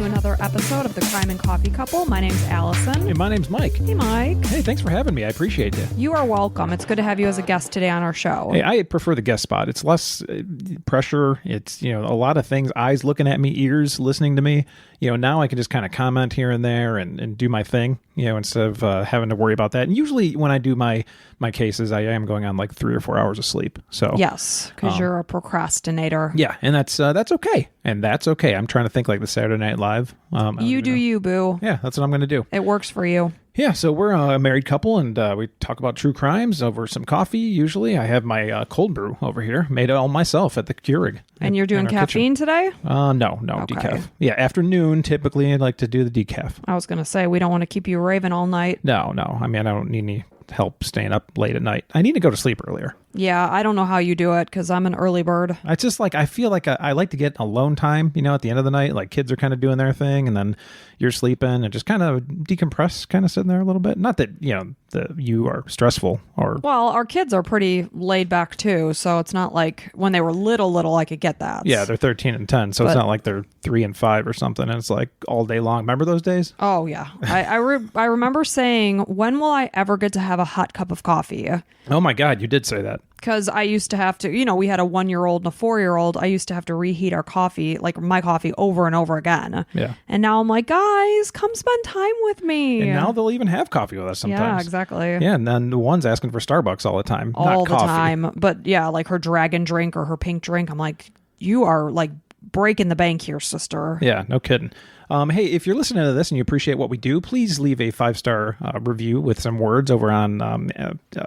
to another episode of the Crime and Coffee Couple. My name's Allison. Hey, my name's Mike. Hey, Mike. Hey, thanks for having me. I appreciate it. You are welcome. It's good to have you as a guest today on our show. Hey, I prefer the guest spot. It's less pressure. It's, a lot of things, eyes looking at me, ears listening to me. Now I can just kind of comment here and there and do my thing, instead of having to worry about that. And usually when I do my cases, I am going on like 3 or 4 hours of sleep. So yes, because you're a procrastinator. Yeah, and that's okay. And that's okay. I'm trying to think like the Saturday Night Live. You do you, boo. Yeah, that's what I'm going to do. It works for you. Yeah, so we're a married couple, and we talk about true crimes over some coffee, usually. I have my cold brew over here, made it all myself at the Keurig. And you're doing caffeine today? No, Okay. decaf. Yeah, afternoon, typically, I'd like to do the decaf. I was going to say, we don't want to keep you raving all night. No. I mean, I don't need any help staying up late at night. I need to go to sleep earlier. Yeah, I don't know how you do it because I'm an early bird. It's just like, I feel like I like to get alone time, at the end of the night, like kids are kind of doing their thing and then you're sleeping and just kind of decompress, kind of sitting there a little bit. Not that, that you are stressful or... Well, our kids are pretty laid back too, so it's not like when they were little, I could get that. Yeah, they're 13 and 10, so it's not like they're 3 and 5 or something and it's like all day long. Remember those days? Oh, yeah. I remember saying, when will I ever get to have a hot cup of coffee? Oh my God, you did say that. Because I used to have to, we had a 1-year-old and a 4-year-old. I used to have to reheat our coffee, like my coffee, over and over again. Yeah. And now I'm like, guys, come spend time with me. And now they'll even have coffee with us sometimes. Yeah, exactly. Yeah, and then the one's asking for Starbucks all the time. All not coffee. the time. But yeah, like her dragon drink or her pink drink. I'm like, you are like breaking the bank here, sister. Yeah, no kidding. Hey, if you're listening to this and you appreciate what we do, please leave a 5-star review with some words over on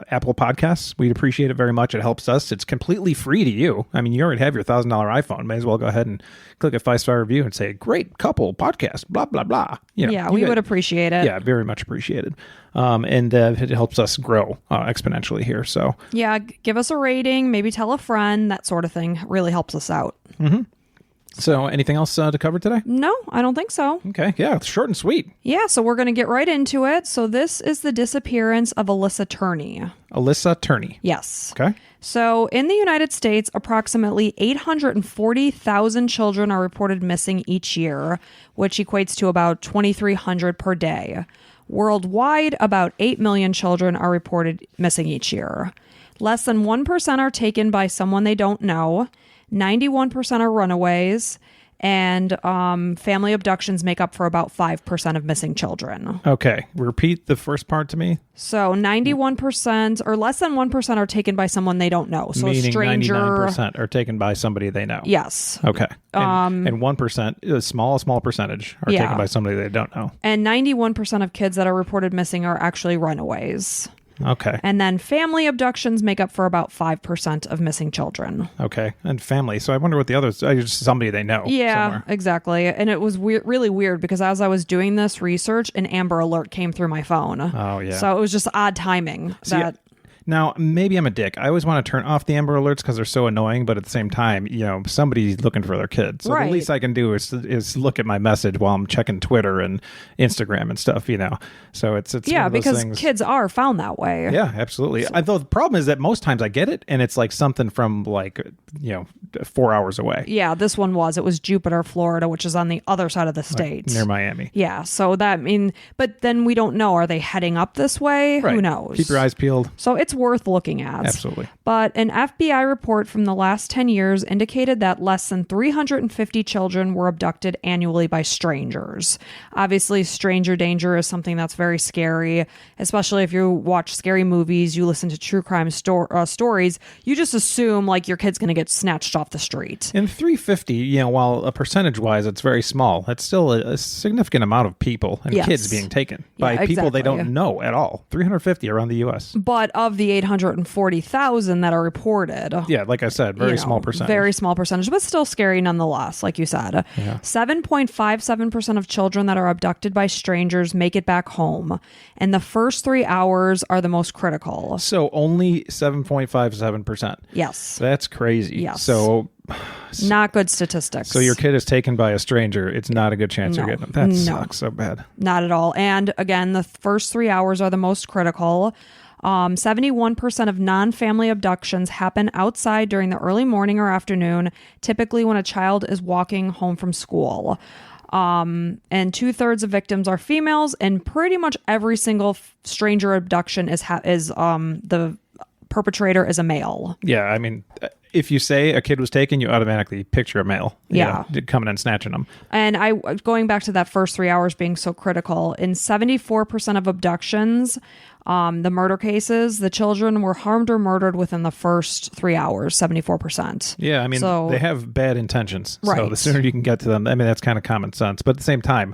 Apple Podcasts. We'd appreciate it very much. It helps us. It's completely free to you. I mean, you already have your $1,000 iPhone. May as well go ahead and click a 5-star review and say, great couple podcast, blah, blah, blah. We would appreciate it. Yeah, very much appreciated. And it helps us grow exponentially here. So yeah, give us a rating, maybe tell a friend, that sort of thing really helps us out. Mm-hmm. So anything else to cover today? No, I don't think so. Okay. Yeah. It's short and sweet. Yeah. So we're going to get right into it. So this is the disappearance of Alissa Turney. Alissa Turney. Yes. Okay. So in the United States, approximately 840,000 children are reported missing each year, which equates to about 2,300 per day. Worldwide, about 8 million children are reported missing each year. Less than 1% are taken by someone they don't know. 91% are runaways, and family abductions make up for about 5% of missing children. Okay. Repeat the first part to me. So 91% or less than 1% are taken by someone they don't know. So meaning a stranger. 99% are taken by somebody they know. Yes. Okay. And 1%, a small percentage, are taken by somebody they don't know. And 91% of kids that are reported missing are actually runaways. Okay. And then family abductions make up for about 5% of missing children. Okay. And family. So I wonder what the others, just somebody they know. Yeah, somewhere. exactly. And it was really weird because as I was doing this research, an Amber Alert came through my phone. Oh, yeah. So it was just odd timing. Now, maybe I'm a dick. I always want to turn off the Amber Alerts because they're so annoying, but at the same time, somebody's looking for their kids. So right. The least I can do is look at my message while I'm checking Twitter and Instagram and stuff, So it's yeah, one of those because things. kids are found that way. Yeah, absolutely. Though the problem is that most times I get it and it's like something from 4 hours away. Yeah, this one was. It was Jupiter, Florida, which is on the other side of the state. Near Miami. Yeah, so but then we don't know. Are they heading up this way? Right. Who knows? Keep your eyes peeled. So it's worth looking at. Absolutely. But an FBI report from the last 10 years indicated that less than 350 children were abducted annually by strangers. Obviously, stranger danger is something that's very scary, especially if you watch scary movies, you listen to true crime stories, you just assume like your kid's going to get snatched off the street. And 350, while a percentage-wise it's very small, it's still a significant amount of people and kids being taken by people they don't know at all. 350 around the U.S. But of the 840,000 that are reported. Yeah, like I said, very small percentage. Very small percentage, but still scary nonetheless, like you said. Yeah. 7.57% of children that are abducted by strangers make it back home. And the first 3 hours are the most critical. So only 7.57%. Yes. That's crazy. Yes. So not good statistics. So your kid is taken by a stranger. It's not a good chance you're getting them. That sucks so bad. Not at all. And again, the first 3 hours are the most critical. 71% of non-family abductions happen outside during the early morning or afternoon, typically when a child is walking home from school. And 2/3 of victims are females, and pretty much every single stranger abduction is the perpetrator is a male. Yeah, I mean, if you say a kid was taken, you automatically picture a male. Yeah. Coming and snatching them. And going back to that first 3 hours being so critical, in 74% of abductions, the murder cases, the children were harmed or murdered within the first 3 hours, 74%. Yeah, I mean, they have bad intentions. Right. So the sooner you can get to them, I mean, that's kind of common sense. But at the same time,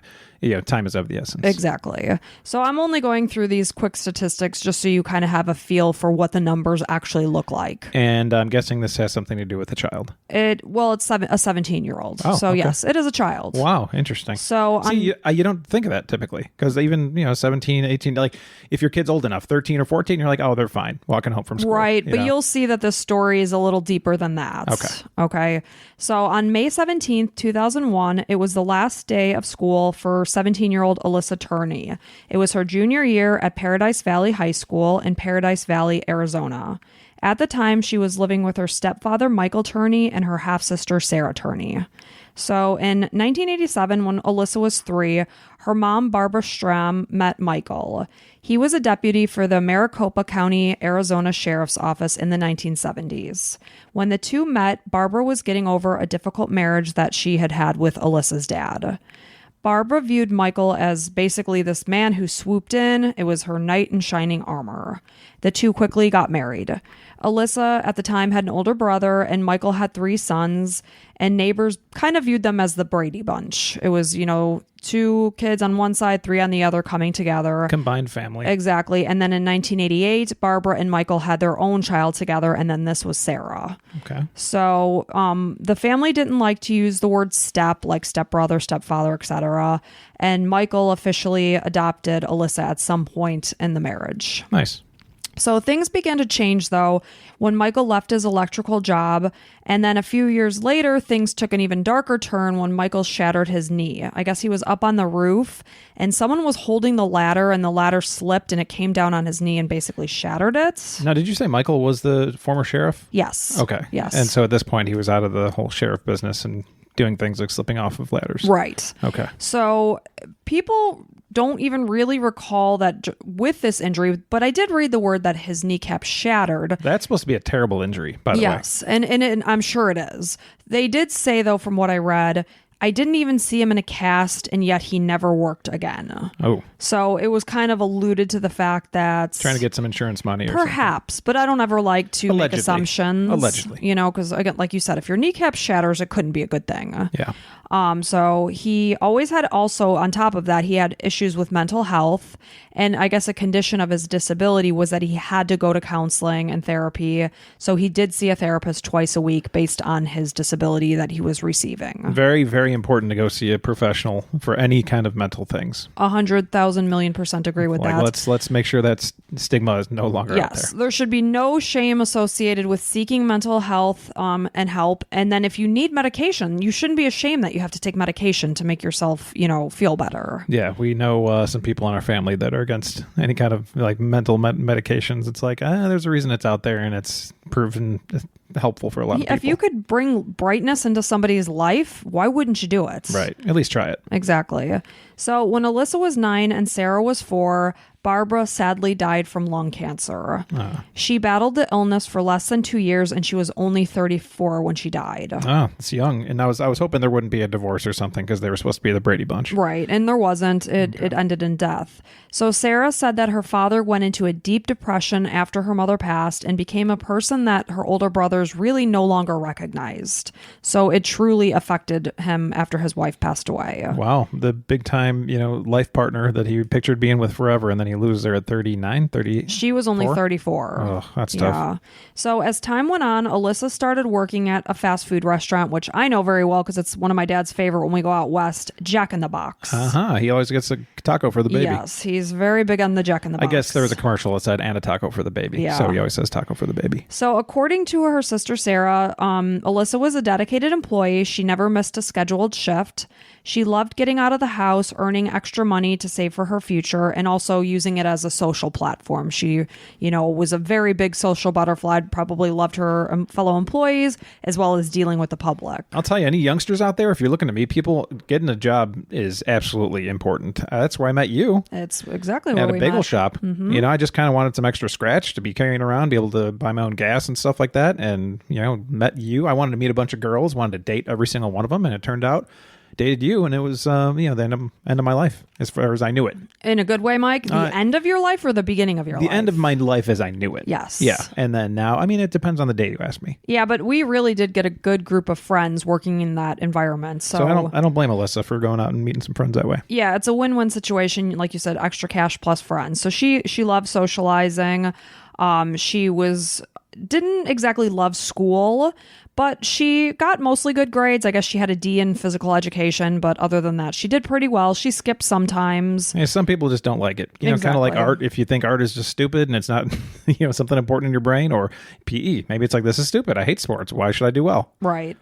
time is of the essence. Exactly. So I'm only going through these quick statistics just so you kind of have a feel for what the numbers actually look like. And I'm guessing this has something to do with a child. It's a 17-year-old. Oh, so okay. Yes, it is a child. Wow, interesting. So see, you don't think of that typically, because even 17, 18, like if your kid's old enough, 13 or 14, you're like, oh, they're fine walking home from school. Right, but you'll see that this story is a little deeper than that. Okay. So on May 17th, 2001, it was the last day of school for 17-year-old Alissa Turney. It was her junior year at Paradise Valley High School in Paradise Valley, Arizona. At the time, she was living with her stepfather, Michael Turney, and her half-sister, Sarah Turney. So in 1987, when Alissa was 3, her mom, Barbara Stram, met Michael. He was a deputy for the Maricopa County, Arizona Sheriff's Office in the 1970s. When the two met, Barbara was getting over a difficult marriage that she had had with Alissa's dad. Barbara viewed Michael as basically this man who swooped in. It was her knight in shining armor. The two quickly got married. Alissa at the time had an older brother, and Michael had 3 sons, and neighbors kind of viewed them as the Brady Bunch. It was, 2 kids on one side, 3 on the other coming together. Combined family. Exactly. And then in 1988, Barbara and Michael had their own child together, and then this was Sarah. Okay. So the family didn't like to use the word step, like stepbrother, stepfather, etc. And Michael officially adopted Alissa at some point in the marriage. Nice. So things began to change, though, when Michael left his electrical job. And then a few years later, things took an even darker turn when Michael shattered his knee. I guess he was up on the roof and someone was holding the ladder, and the ladder slipped and it came down on his knee and basically shattered it. Now, did you say Michael was the former sheriff? Yes. Okay. Yes. And so at this point, he was out of the whole sheriff business and doing things like slipping off of ladders. Right. Okay. So people don't even really recall that with this injury, but I did read the word that his kneecap shattered. That's supposed to be a terrible injury, by the way. Yes, and I'm sure it is. They did say, though, from what I read, I didn't even see him in a cast, and yet he never worked again. Oh. So it was kind of alluded to the fact that... Trying to get some insurance money or perhaps, something. But I don't ever like to make assumptions. Allegedly. Because, again, like you said, if your kneecap shatters, it couldn't be a good thing. Yeah. So he always had, also on top of that, he had issues with mental health. And I guess a condition of his disability was that he had to go to counseling and therapy. So he did see a therapist twice a week based on his disability that he was receiving. Very, very important to go see a professional for any kind of mental things. 100,000,000,000% agree with that. Let's make sure that stigma is no longer out there. Yes, there should be no shame associated with seeking mental health and help. And then if you need medication, you shouldn't be ashamed that you have to take medication to make yourself, feel better. Yeah, we know some people in our family that are against any kind of like mental medications. It's like, there's a reason it's out there and it's proven helpful for a lot of people. If you could bring brightness into somebody's life, why wouldn't you do it? Right. At least try it. Exactly. So when Alissa was 9 and Sarah was 4, Barbara sadly died from lung cancer. She battled the illness for less than 2 years, and she was only 34 when she died. Oh, it's young. And I was hoping there wouldn't be a divorce or something because they were supposed to be the Brady Bunch. Right, and there wasn't. It ended in death. So Sarah said that her father went into a deep depression after her mother passed and became a person that her older brothers really no longer recognized. So it truly affected him after his wife passed away. Wow, the big time, life partner that he pictured being with forever, and then he loses her at 39, 30. She was only 34. Oh, that's tough. So as time went on, Alissa started working at a fast food restaurant, which I know very well because it's one of my dad's favorite when we go out west, Jack in the Box. He always gets a taco for the baby. Yes, he's very big on the Jack in the Box. I guess there was a commercial that said, and a taco for the baby. Yeah. So he always says taco for the baby. So according to her sister Sarah, Alissa was a dedicated employee. She never missed a scheduled shift. She loved getting out of the house, earning extra money to save for her future, and also using using it as a social platform. She, was a very big social butterfly, probably loved her fellow employees as well as dealing with the public. I'll tell you, any youngsters out there, if you're looking to meet people, getting a job is absolutely important. That's where I met you. It's exactly where at we a bagel met. shop. Mm-hmm. I just kind of wanted some extra scratch to be carrying around, be able to buy my own gas and stuff like that. And, met you. I wanted to meet a bunch of girls, wanted to date every single one of them. And it turned out, dated you. And it was, the end of my life as far as I knew it. In a good way, Mike? The end of your life or the beginning of your life? The end of my life as I knew it. Yes. Yeah. And then now, it depends on the day you ask me. Yeah, but we really did get a good group of friends working in that environment. So I don't blame Alissa for going out and meeting some friends that way. Yeah, it's a win-win situation. Like you said, extra cash plus friends. So she loved socializing. She didn't exactly love school, but she got mostly good grades. I guess she had a D in physical education, but other than that, she did pretty well. She skipped sometimes. Yeah, some people just don't like it. Exactly. Kind of like art. If you think art is just stupid and it's not, something important in your brain, or PE. Maybe it's like, this is stupid. I hate sports. Why should I do well? Right.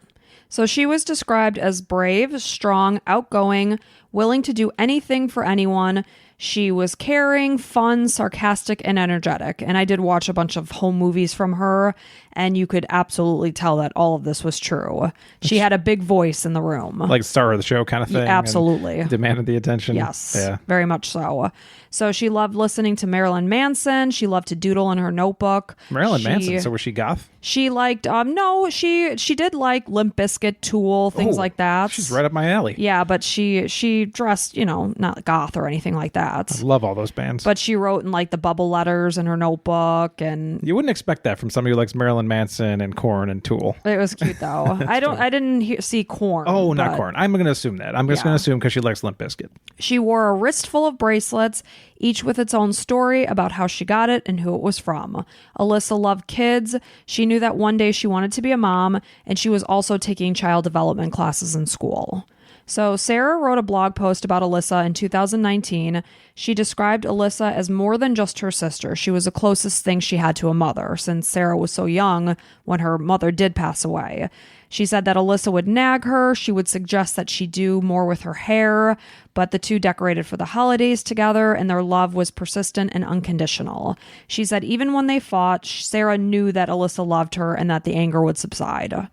So she was described as brave, strong, outgoing, willing to do anything for anyone. She was caring, fun, sarcastic, and energetic. And I did watch a bunch of home movies from her, and you could absolutely tell that all of this was true. She had a big voice in the room. Like star of the show kind of thing. Yeah, absolutely. Demanded the attention. Yes, yeah. Very much so. So she loved listening to Marilyn Manson. She loved to doodle in her notebook. Marilyn Manson, so was she goth? She liked, no, she did like Limp Bizkit, Tool, things like that. She's right up my alley. Yeah, but she dressed, not goth or anything like that. I love all those bands. But she wrote in like the bubble letters in her notebook, and you wouldn't expect that from somebody who likes Marilyn Manson and Korn and Tool. It was cute though. I didn't see Korn. Oh, not Korn. I'm going to assume that. I'm just going to assume because she likes Limp Bizkit. She wore a wrist full of bracelets, each with its own story about how she got it and who it was from. Alissa loved kids. She knew that one day she wanted to be a mom, and she was also taking child development classes in school. So Sarah wrote a blog post about Alissa in 2019. She described Alissa as more than just her sister. She was the closest thing she had to a mother, since Sarah was so young when her mother did pass away. She said that Alissa would nag her. She would suggest that she do more with her hair, but the two decorated for the holidays together, and their love was persistent and unconditional. She said even when they fought, Sarah knew that Alissa loved her and that the anger would subside.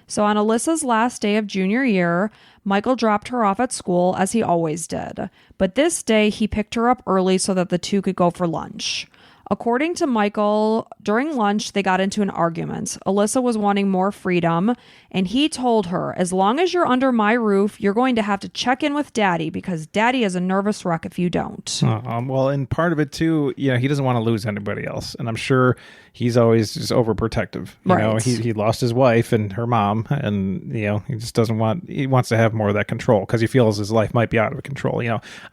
So on Alissa's last day of junior year, Michael dropped her off at school as he always did. But this day, he picked her up early so that the two could go for lunch. According to Michael, during lunch, they got into an argument. Alissa was wanting more freedom, and he told her, as long as you're under my roof, you're going to have to check in with Daddy because Daddy is a nervous wreck if you don't. Well, and part of it, too, he doesn't want to lose anybody else. And I'm sure he's always just overprotective. He lost his wife and her mom, and, he just he wants to have more of that control because he feels his life might be out of control.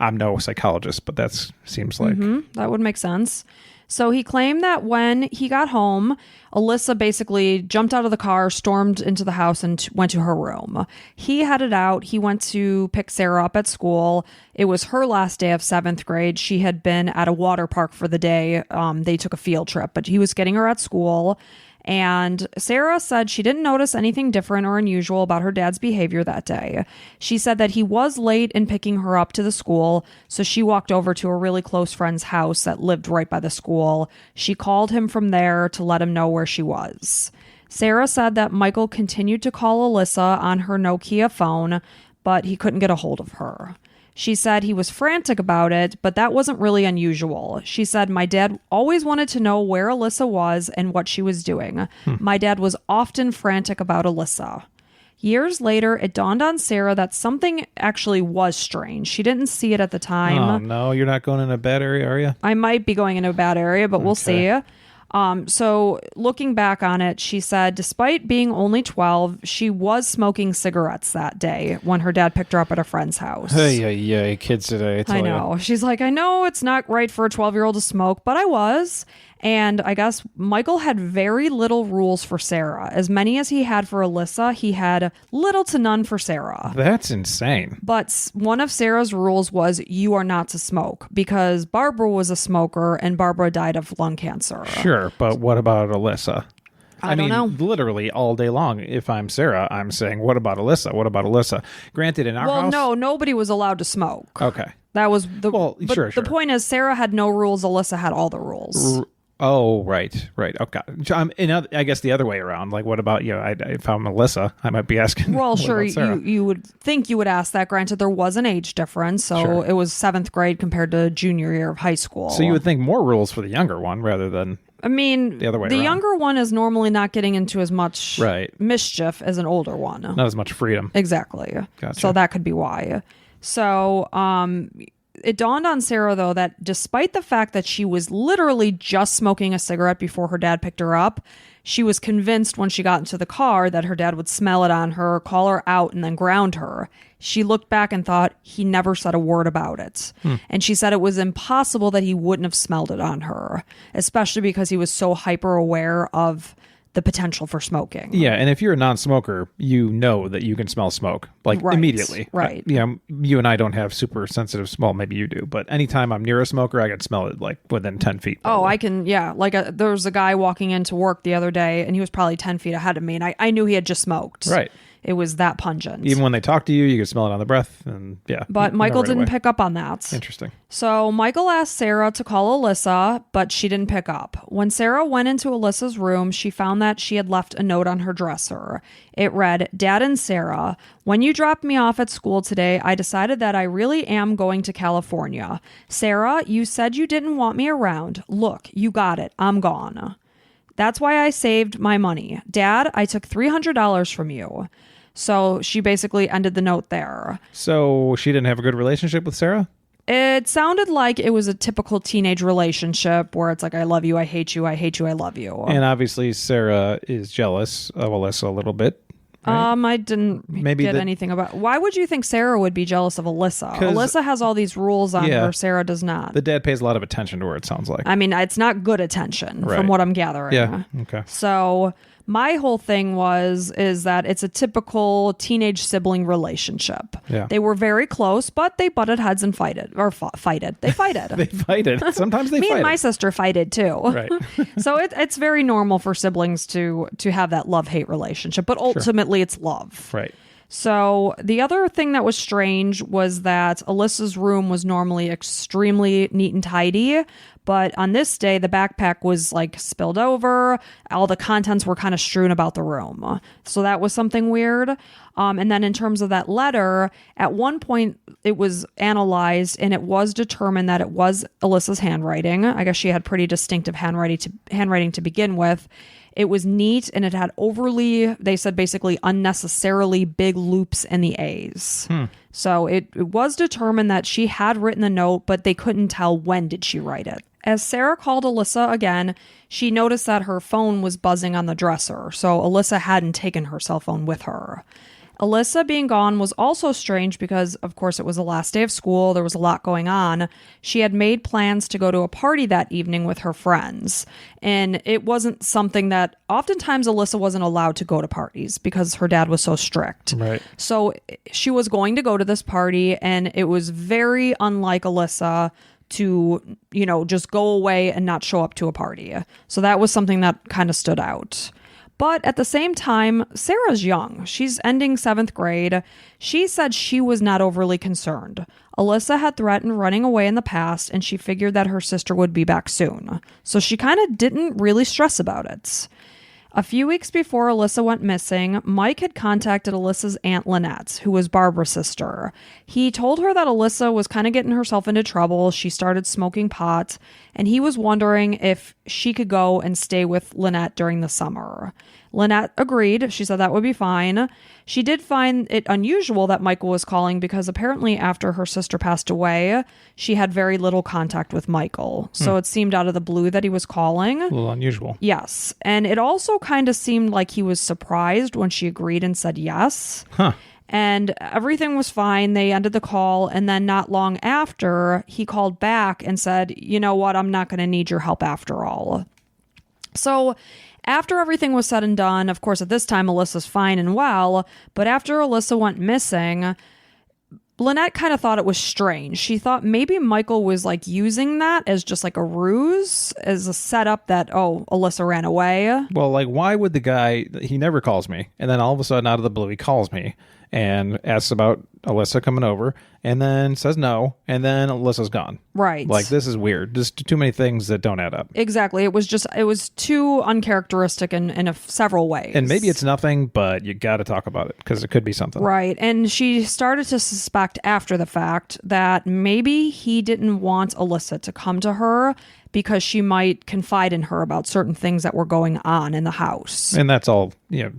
I'm no psychologist, but that seems like. That would make sense. So he claimed that when he got home, Alissa basically jumped out of the car, stormed into the house, and went to her room. He headed out. He went to pick Sarah up at school. It was her last day of 7th grade. She had been at a water park for the day. They took a field trip, but he was getting her at school. And Sarah said she didn't notice anything different or unusual about her dad's behavior that day. She said that he was late in picking her up to the school, so she walked over to a really close friend's house that lived right by the school. She called him from there to let him know where she was. Sarah said that Michael continued to call Alissa on her Nokia phone, but he couldn't get a hold of her. She said he was frantic about it, but that wasn't really unusual. She said, my dad always wanted to know where Alissa was and what she was doing. My dad was often frantic about Alissa. Years later, it dawned on Sarah that something actually was strange. She didn't see it at the time. Oh, no, you're not going in a bad area, are you? I might be going in a bad area, but we'll see. So looking back on it, she said, despite being only 12, she was smoking cigarettes that day when her dad picked her up at a friend's house. Hey, kids today. I know. She's like, I know it's not right for a 12-year-old to smoke, but I was. And I guess Michael had very little rules for Sarah. As many as he had for Alissa, he had little to none for Sarah. That's insane. But one of Sarah's rules was you are not to smoke because Barbara was a smoker and Barbara died of lung cancer. Sure, but what about Alissa? I don't know. Literally all day long, if I'm Sarah, I'm saying, what about Alissa? What about Alissa? Granted, in our house... Well, no, nobody was allowed to smoke. Okay. That was the sure. The point is, Sarah had no rules. Alyssa had all the rules. Oh, right. Okay. I guess the other way around. Like, what about you? If I'm Alyssa, I might be asking. Well, sure. You would think you would ask that. Granted, there was an age difference, so it was 7th grade compared to junior year of high school. So you would think more rules for the younger one rather than. I mean, the other way the around. younger one is normally not getting into as much mischief as an older one. Not as much freedom. Exactly. Gotcha. So that could be why. So, it dawned on Sarah, though, that despite the fact that she was literally just smoking a cigarette before her dad picked her up, she was convinced when she got into the car that her dad would smell it on her, call her out, and then ground her. She looked back and thought he never said a word about it. And she said it was impossible that he wouldn't have smelled it on her, especially because he was so hyper aware of the potential for smoking. Yeah, and if you're a non-smoker, you know that you can smell smoke, like immediately. Right. You and I don't have super sensitive smell. Maybe you do, but anytime I'm near a smoker, I can smell it like within 10 feet. Probably. Oh, I can. Yeah. Like there was a guy walking into work the other day and he was probably 10 feet ahead of me. And I knew he had just smoked. Right. It was that pungent. Even when they talk to you, you can smell it on the breath. And yeah. But Michael didn't pick up on that. Interesting. So Michael asked Sarah to call Alyssa, but she didn't pick up. When Sarah went into Alyssa's room, she found that she had left a note on her dresser. It read, "Dad and Sarah, when you dropped me off at school today, I decided that I really am going to California. Sarah, you said you didn't want me around. Look, you got it. I'm gone. That's why I saved my money. Dad, I took $300 from you." So she basically ended the note there. So she didn't have a good relationship with Sarah? It sounded like it was a typical teenage relationship where it's like, I love you, I hate you, I hate you, I love you. And obviously Sarah is jealous of Alyssa a little bit. Right? I didn't get anything about. Why would you think Sarah would be jealous of Alyssa? Alyssa has all these rules on her. Sarah does not. The dad pays a lot of attention to her, it sounds like. I mean, it's not good attention from what I'm gathering. Yeah. Okay. So my whole thing is that it's a typical teenage sibling relationship. Yeah. They were very close, but they butted heads and fighted. They fighted. They fighted. Sometimes they fight. Me and my sister fighted too. Right. So it's very normal for siblings to have that love-hate relationship, but ultimately it's love. Right. So the other thing that was strange was that Alyssa's room was normally extremely neat and tidy, but on this day, the backpack was like spilled over. All the contents were kind of strewn about the room. So that was something weird. And then in terms of that letter, at one point it was analyzed and it was determined that it was Alyssa's handwriting. I guess she had pretty distinctive handwriting to begin with. It was neat and it had overly, they said basically unnecessarily big loops in the A's. So it was determined that she had written the note, but they couldn't tell when did she write it. As Sarah called Alyssa again, she noticed that her phone was buzzing on the dresser. So Alyssa hadn't taken her cell phone with her. Alyssa being gone was also strange because, of course, it was the last day of school. There was a lot going on. She had made plans to go to a party that evening with her friends. And it wasn't something that oftentimes Alyssa wasn't allowed to go to parties because her dad was so strict. Right. So she was going to go to this party, and it was very unlike Alyssa to, just go away and not show up to a party. So that was something that kind of stood out. But at the same time, Sarah's young. She's ending 7th grade. She said she was not overly concerned. Alyssa had threatened running away in the past, and she figured that her sister would be back soon. So she kind of didn't really stress about it. A few weeks before Alyssa went missing, Mike had contacted Alyssa's Aunt Lynette, who was Barbara's sister. He told her that Alyssa was kind of getting herself into trouble. She started smoking pot, and he was wondering if she could go and stay with Lynette during the summer. Lynette agreed. She said that would be fine. She did find it unusual that Michael was calling because apparently after her sister passed away, she had very little contact with Michael. So it seemed out of the blue that he was calling. A little unusual. Yes. And it also kind of seemed like he was surprised when she agreed and said yes. Huh. And everything was fine. They ended the call. And then not long after, he called back and said, you know what? I'm not going to need your help after all. So after everything was said and done, of course, at this time, Alyssa's fine and well. But after Alyssa went missing, Lynette kind of thought it was strange. She thought maybe Michael was like using that as just like a ruse, as a setup that, Alyssa ran away. Well, like, why would the guy, he never calls me, and then all of a sudden out of the blue he calls me and asks about Alissa coming over, and then says no, and then Alyssa's gone. Right. Like, this is weird. Just too many things that don't add up. Exactly. It was too uncharacteristic in several ways. And maybe it's nothing, but you got to talk about it because it could be something. Right. And she started to suspect after the fact that maybe he didn't want Alissa to come to her because she might confide in her about certain things that were going on in the house. And that's all,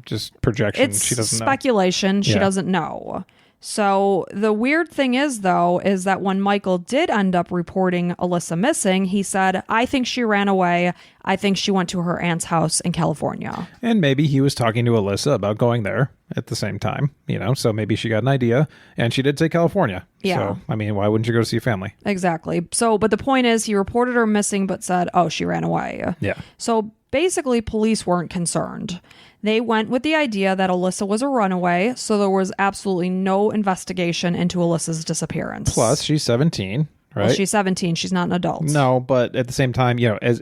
just projection. It's she doesn't know. speculation. She doesn't know. So the weird thing is, though, is that when Michael did end up reporting Alissa missing, he said, I think she ran away. I think she went to her aunt's house in California. And maybe he was talking to Alissa about going there at the same time, so maybe she got an idea. And she did say California. Yeah. So, why wouldn't you go to see your family? Exactly. So, but the point is, he reported her missing, but said, oh, she ran away. Yeah. So basically, police weren't concerned. They went with the idea that Alissa was a runaway, so there was absolutely no investigation into Alyssa's disappearance. Plus, she's 17, right? Well, she's 17. She's not an adult. No, but at the same time, as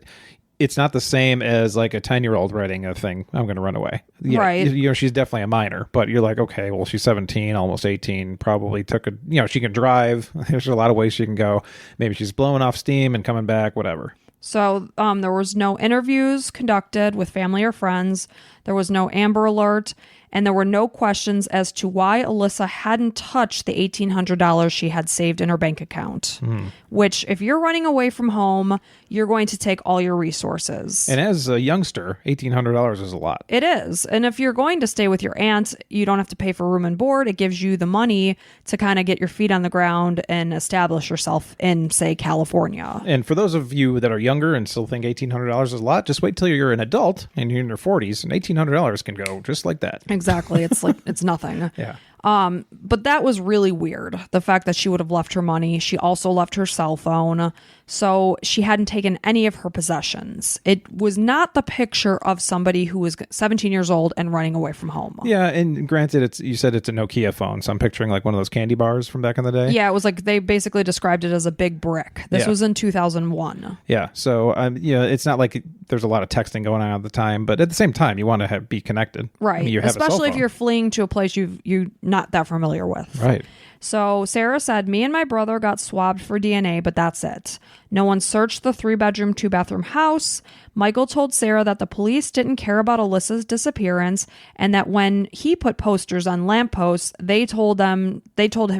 it's not the same as like a 10-year-old writing a thing, I'm going to run away. Right. She's definitely a minor, but you're like, okay, well, she's 17, almost 18, probably took she can drive. There's a lot of ways she can go. Maybe she's blowing off steam and coming back, whatever. So there was no interviews conducted with family or friends. There was no Amber Alert. And there were no questions as to why Alissa hadn't touched the $1,800 she had saved in her bank account. Which, if you're running away from home, you're going to take all your resources. And as a youngster, $1,800 is a lot. It is. And if you're going to stay with your aunt, you don't have to pay for room and board. It gives you the money to kind of get your feet on the ground and establish yourself in, say, California. And for those of you that are younger and still think $1,800 is a lot, just wait till you're an adult and you're in your 40s, and $1,800 can go just like that. Exactly. It's like, it's nothing. Yeah. But that was really weird. The fact that she would have left her money. She also left her cell phone. So she hadn't taken any of her possessions. It was not the picture of somebody who was 17 years old and running away from home. Yeah. And granted, you said it's a Nokia phone. So I'm picturing like one of those candy bars from back in the day. Yeah. It was like they basically described it as a big brick. This was in 2001. Yeah. So, it's not like there's a lot of texting going on at the time, but at the same time, you want to be connected. Right. You have especially a cell if phone. you're fleeing to a place you're not that familiar with. Right. So Sarah said, me and my brother got swabbed for DNA, but that's it. No one searched the 3-bedroom, 2-bathroom house. Michael told Sarah that the police didn't care about Alyssa's disappearance and that when he put posters on lampposts, they told him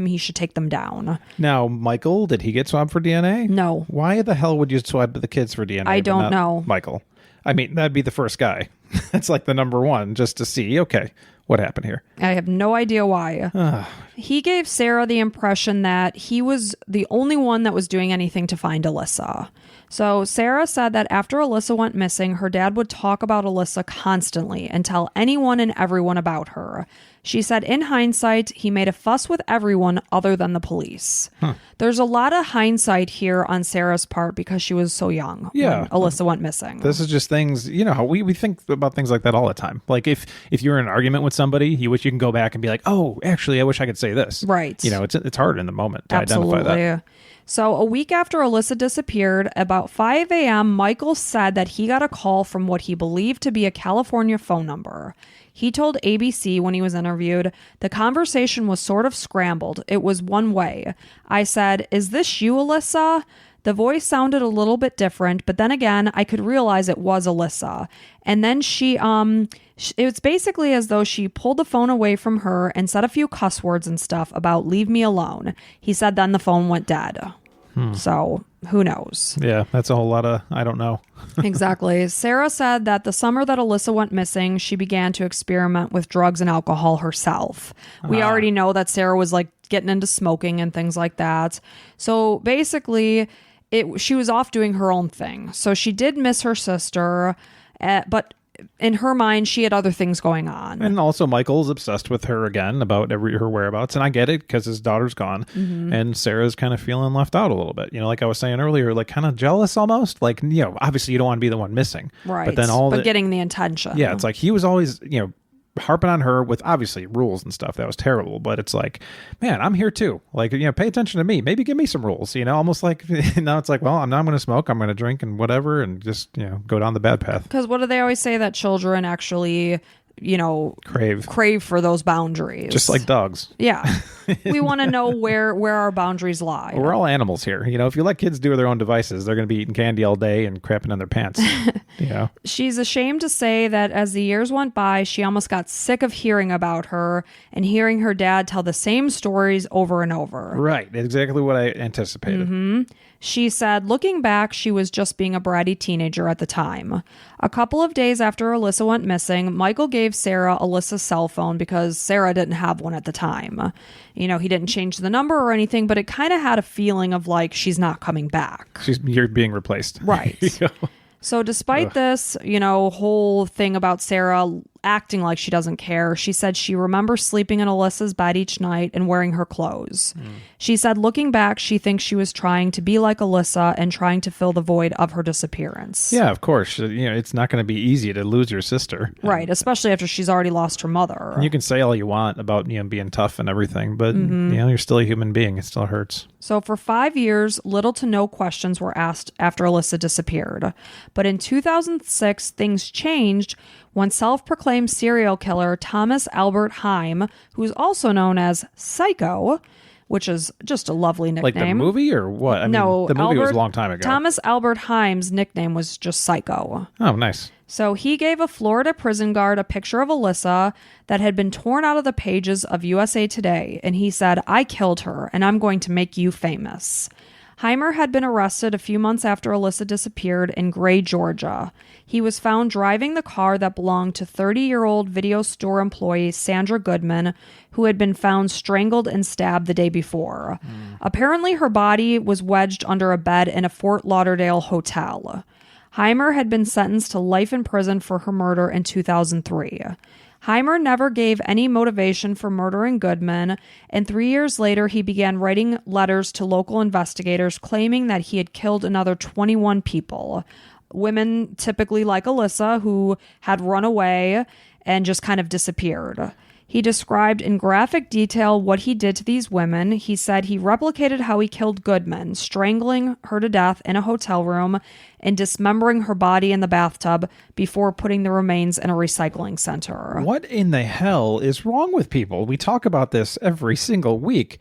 he should take them down. Now, Michael, did he get swabbed for DNA? No. Why the hell would you swab the kids for DNA? I but don't not know. Michael. That'd be the first guy. That's like the number one, just to see, okay, what happened here? I have no idea why. He gave Sarah the impression that he was the only one that was doing anything to find Alissa. So Sarah said that after Alissa went missing, her dad would talk about Alissa constantly and tell anyone and everyone about her. She said in hindsight, he made a fuss with everyone other than the police. There's a lot of hindsight here on Sarah's part because she was so young when Alissa went missing. This is just things, how we think about things like that all the time. Like if you're in an argument with somebody, you wish you can go back and be like, oh, actually, I wish I could say this. Right. It's hard in the moment to Absolutely. identify that. So a week after Alissa disappeared, about 5 a.m., Michael said that he got a call from what he believed to be a California phone number. He told ABC when he was interviewed, the conversation was sort of scrambled. It was one way. I said, is this you, Alissa? The voice sounded a little bit different, but then again, I could realize it was Alissa. And then it was basically as though she pulled the phone away from her and said a few cuss words and stuff about leave me alone. He said then the phone went dead. So who knows? Yeah, that's a whole lot of, I don't know. Exactly. Sarah said that the summer that Alissa went missing, she began to experiment with drugs and alcohol herself. We already know that Sarah was like getting into smoking and things like that. So basically, she was off doing her own thing. So she did miss her sister, but in her mind, she had other things going on. And also, Michael's obsessed with her again about her whereabouts. And I get it because his daughter's gone. Mm-hmm. And Sarah's kind of feeling left out a little bit. Like I was saying earlier, like kind of jealous almost. Like, obviously you don't want to be the one missing. Right. But then getting the attention. Yeah, it's like he was always, harping on her with obviously rules and stuff that was terrible, but it's like, man, I'm here too, like, pay attention to me, maybe give me some rules, almost like now it's like, well, I'm not going to smoke, I'm going to drink and whatever and just go down the bad path. Because what do they always say, that children actually crave for those boundaries. Just like dogs. Yeah. We want to know where our boundaries lie. We're all animals here. If you let kids do their own devices, they're going to be eating candy all day and crapping in their pants. She's ashamed to say that as the years went by, she almost got sick of hearing about her and hearing her dad tell the same stories over and over. Right. Exactly what I anticipated. Mm-hmm. She said, looking back, she was just being a bratty teenager at the time. A couple of days after Alissa went missing, Michael gave Sarah Alyssa's cell phone because Sarah didn't have one at the time. He didn't change the number or anything, but it kind of had a feeling of like she's not coming back. You're being replaced. Right. So despite this, whole thing about Sarah acting like she doesn't care, she said she remembers sleeping in Alyssa's bed each night and wearing her clothes. She said looking back, she thinks she was trying to be like Alissa and trying to fill the void of her disappearance. Yeah, of course. It's not going to be easy to lose your sister. Right, especially after she's already lost her mother. And you can say all you want about being tough and everything, but you're still a human being. It still hurts. So for 5 years, little to no questions were asked after Alissa disappeared. But in 2006, things changed when self-proclaimed serial killer Thomas Albert Heim, who's also known as Psycho, which is just a lovely nickname. Like the movie or what? No, the movie was a long time ago. Thomas Albert Heim's nickname was just Psycho. Oh, nice. So he gave a Florida prison guard a picture of Alissa that had been torn out of the pages of USA Today, and he said, "I killed her, and I'm going to make you famous." Heimer had been arrested a few months after Alissa disappeared in Gray, Georgia. He was found driving the car that belonged to 30-year-old video store employee Sandra Goodman, who had been found strangled and stabbed the day before. Apparently, her body was wedged under a bed in a Fort Lauderdale hotel. Heimer had been sentenced to life in prison for her murder in 2003. Heimer never gave any motivation for murdering Goodman, and 3 years later he began writing letters to local investigators claiming that he had killed another 21 people. Women typically like Alissa, who had run away and just kind of disappeared. He described in graphic detail what he did to these women. He said he replicated how he killed Goodman, strangling her to death in a hotel room and dismembering her body in the bathtub before putting the remains in a recycling center. What in the hell is wrong with people? We talk about this every single week,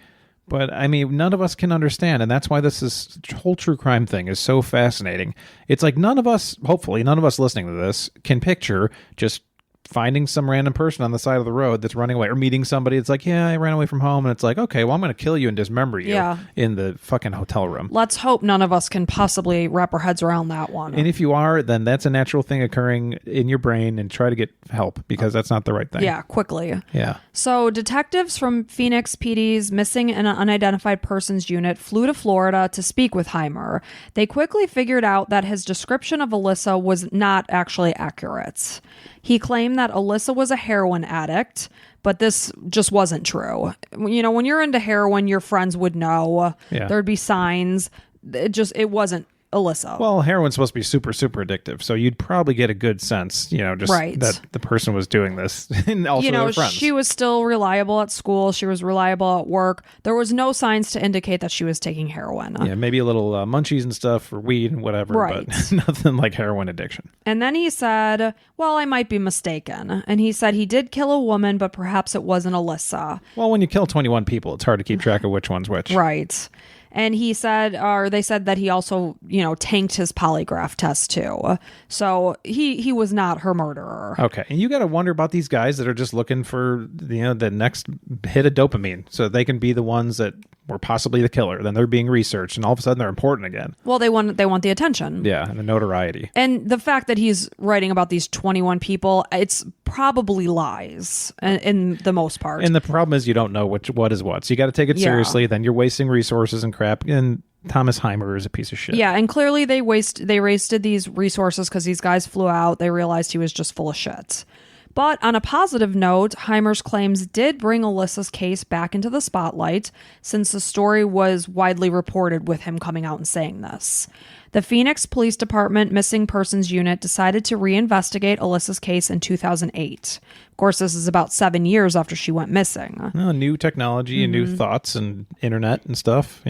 but none of us can understand, and that's why this whole true crime thing is so fascinating. It's like hopefully none of us listening to this can picture just finding some random person on the side of the road that's running away, or meeting somebody. It's like, yeah, I ran away from home, and it's like, okay, well, I'm going to kill you and dismember you in the fucking hotel room. Let's hope none of us can possibly wrap our heads around that one. And if you are, then that's a natural thing occurring in your brain, and try to get help, because that's not the right thing. Yeah, quickly. Yeah. So detectives from Phoenix PD's Missing and Unidentified Persons Unit flew to Florida to speak with Heimer. They quickly figured out that his description of Alissa was not actually accurate. He claimed that Alissa was a heroin addict, but this just wasn't true. When you're into heroin, your friends would know. Yeah. There'd be signs. It wasn't Alissa. Well, heroin's supposed to be super, super addictive, so you'd probably get a good sense, that the person was doing this, and also their friends. She was still reliable at school. She was reliable at work. There was no signs to indicate that she was taking heroin. Yeah, maybe a little munchies and stuff, or weed and whatever, right. But nothing like heroin addiction. And then he said, well, I might be mistaken. And he said he did kill a woman, but perhaps it wasn't Alissa. Well, when you kill 21 people, it's hard to keep track of which one's which. Right. And he said, or they said that he also, tanked his polygraph test too. So he was not her murderer. Okay. And you got to wonder about these guys that are just looking for, the next hit of dopamine, so they can be the ones that were possibly the killer. Then they're being researched, and all of a sudden they're important again. Well, they want the attention. Yeah, and the notoriety. And the fact that he's writing about these 21 people, it's probably lies in the most part. And the problem is you don't know what is what. So you got to take it seriously. Then you're wasting resources and crap. And Thomas Heimer is a piece of shit. Yeah, and clearly they wasted these resources because these guys flew out. They realized he was just full of shit. But on a positive note, Heimer's claims did bring Alyssa's case back into the spotlight, since the story was widely reported with him coming out and saying this. The Phoenix Police Department Missing Persons Unit decided to reinvestigate Alyssa's case in 2008. Of course, this is about 7 years after she went missing. Well, new technology and new thoughts and internet and stuff,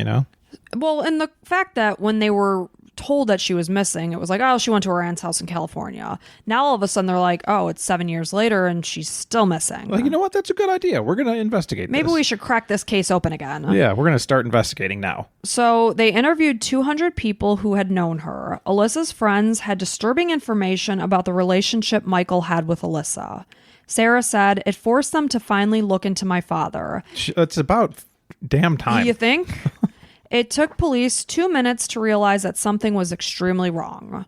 Well, and the fact that when they were told that she was missing, it was like, oh, she went to her aunt's house in California. Now all of a sudden they're like, oh, it's 7 years later and she's still missing. Well, you know what? That's a good idea. We're going to investigate Maybe this. we should crack this case open again. Yeah, we're going to start investigating now. So they interviewed 200 people who had known her. Alyssa's friends had disturbing information about the relationship Michael had with Allissa. Sarah said, it forced them to finally look into my father. It's about damn time. You think? It took police 2 minutes to realize that something was extremely wrong.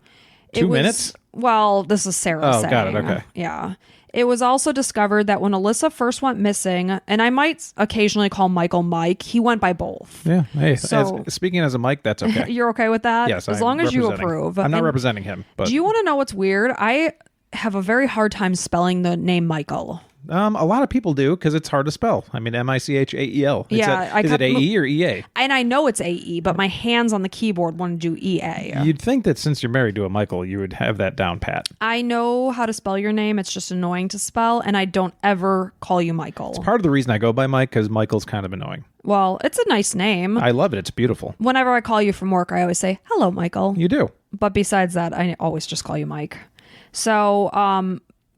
2 minutes? Well, this is Sarah saying. Oh, got it. Okay. Yeah. It was also discovered that when Allissa first went missing, and I might occasionally call Michael Mike, he went by both. Yeah. Hey, So- speaking as a Mike, that's okay. You're okay with that? Yes, as I'm long as you representing. approve. I'm not And representing him, but do you want to know what's weird? I have a very hard time spelling the name Michael. a lot of people do because it's hard to spell. I mean, Michael. Yeah, Is it AE or EA? And I know it's AE, but my hands on the keyboard want to do EA. You'd think that since you're married to a Michael, you would have that down pat. I know how to spell your name. It's just annoying to spell, and I don't ever call you Michael. Part of the reason I go by Mike because Michael's kind of annoying. Well, it's a nice name. I love it. It's beautiful. Whenever I call you from work, I always say, hello, Michael. You do. But besides that, I always just call you Mike. So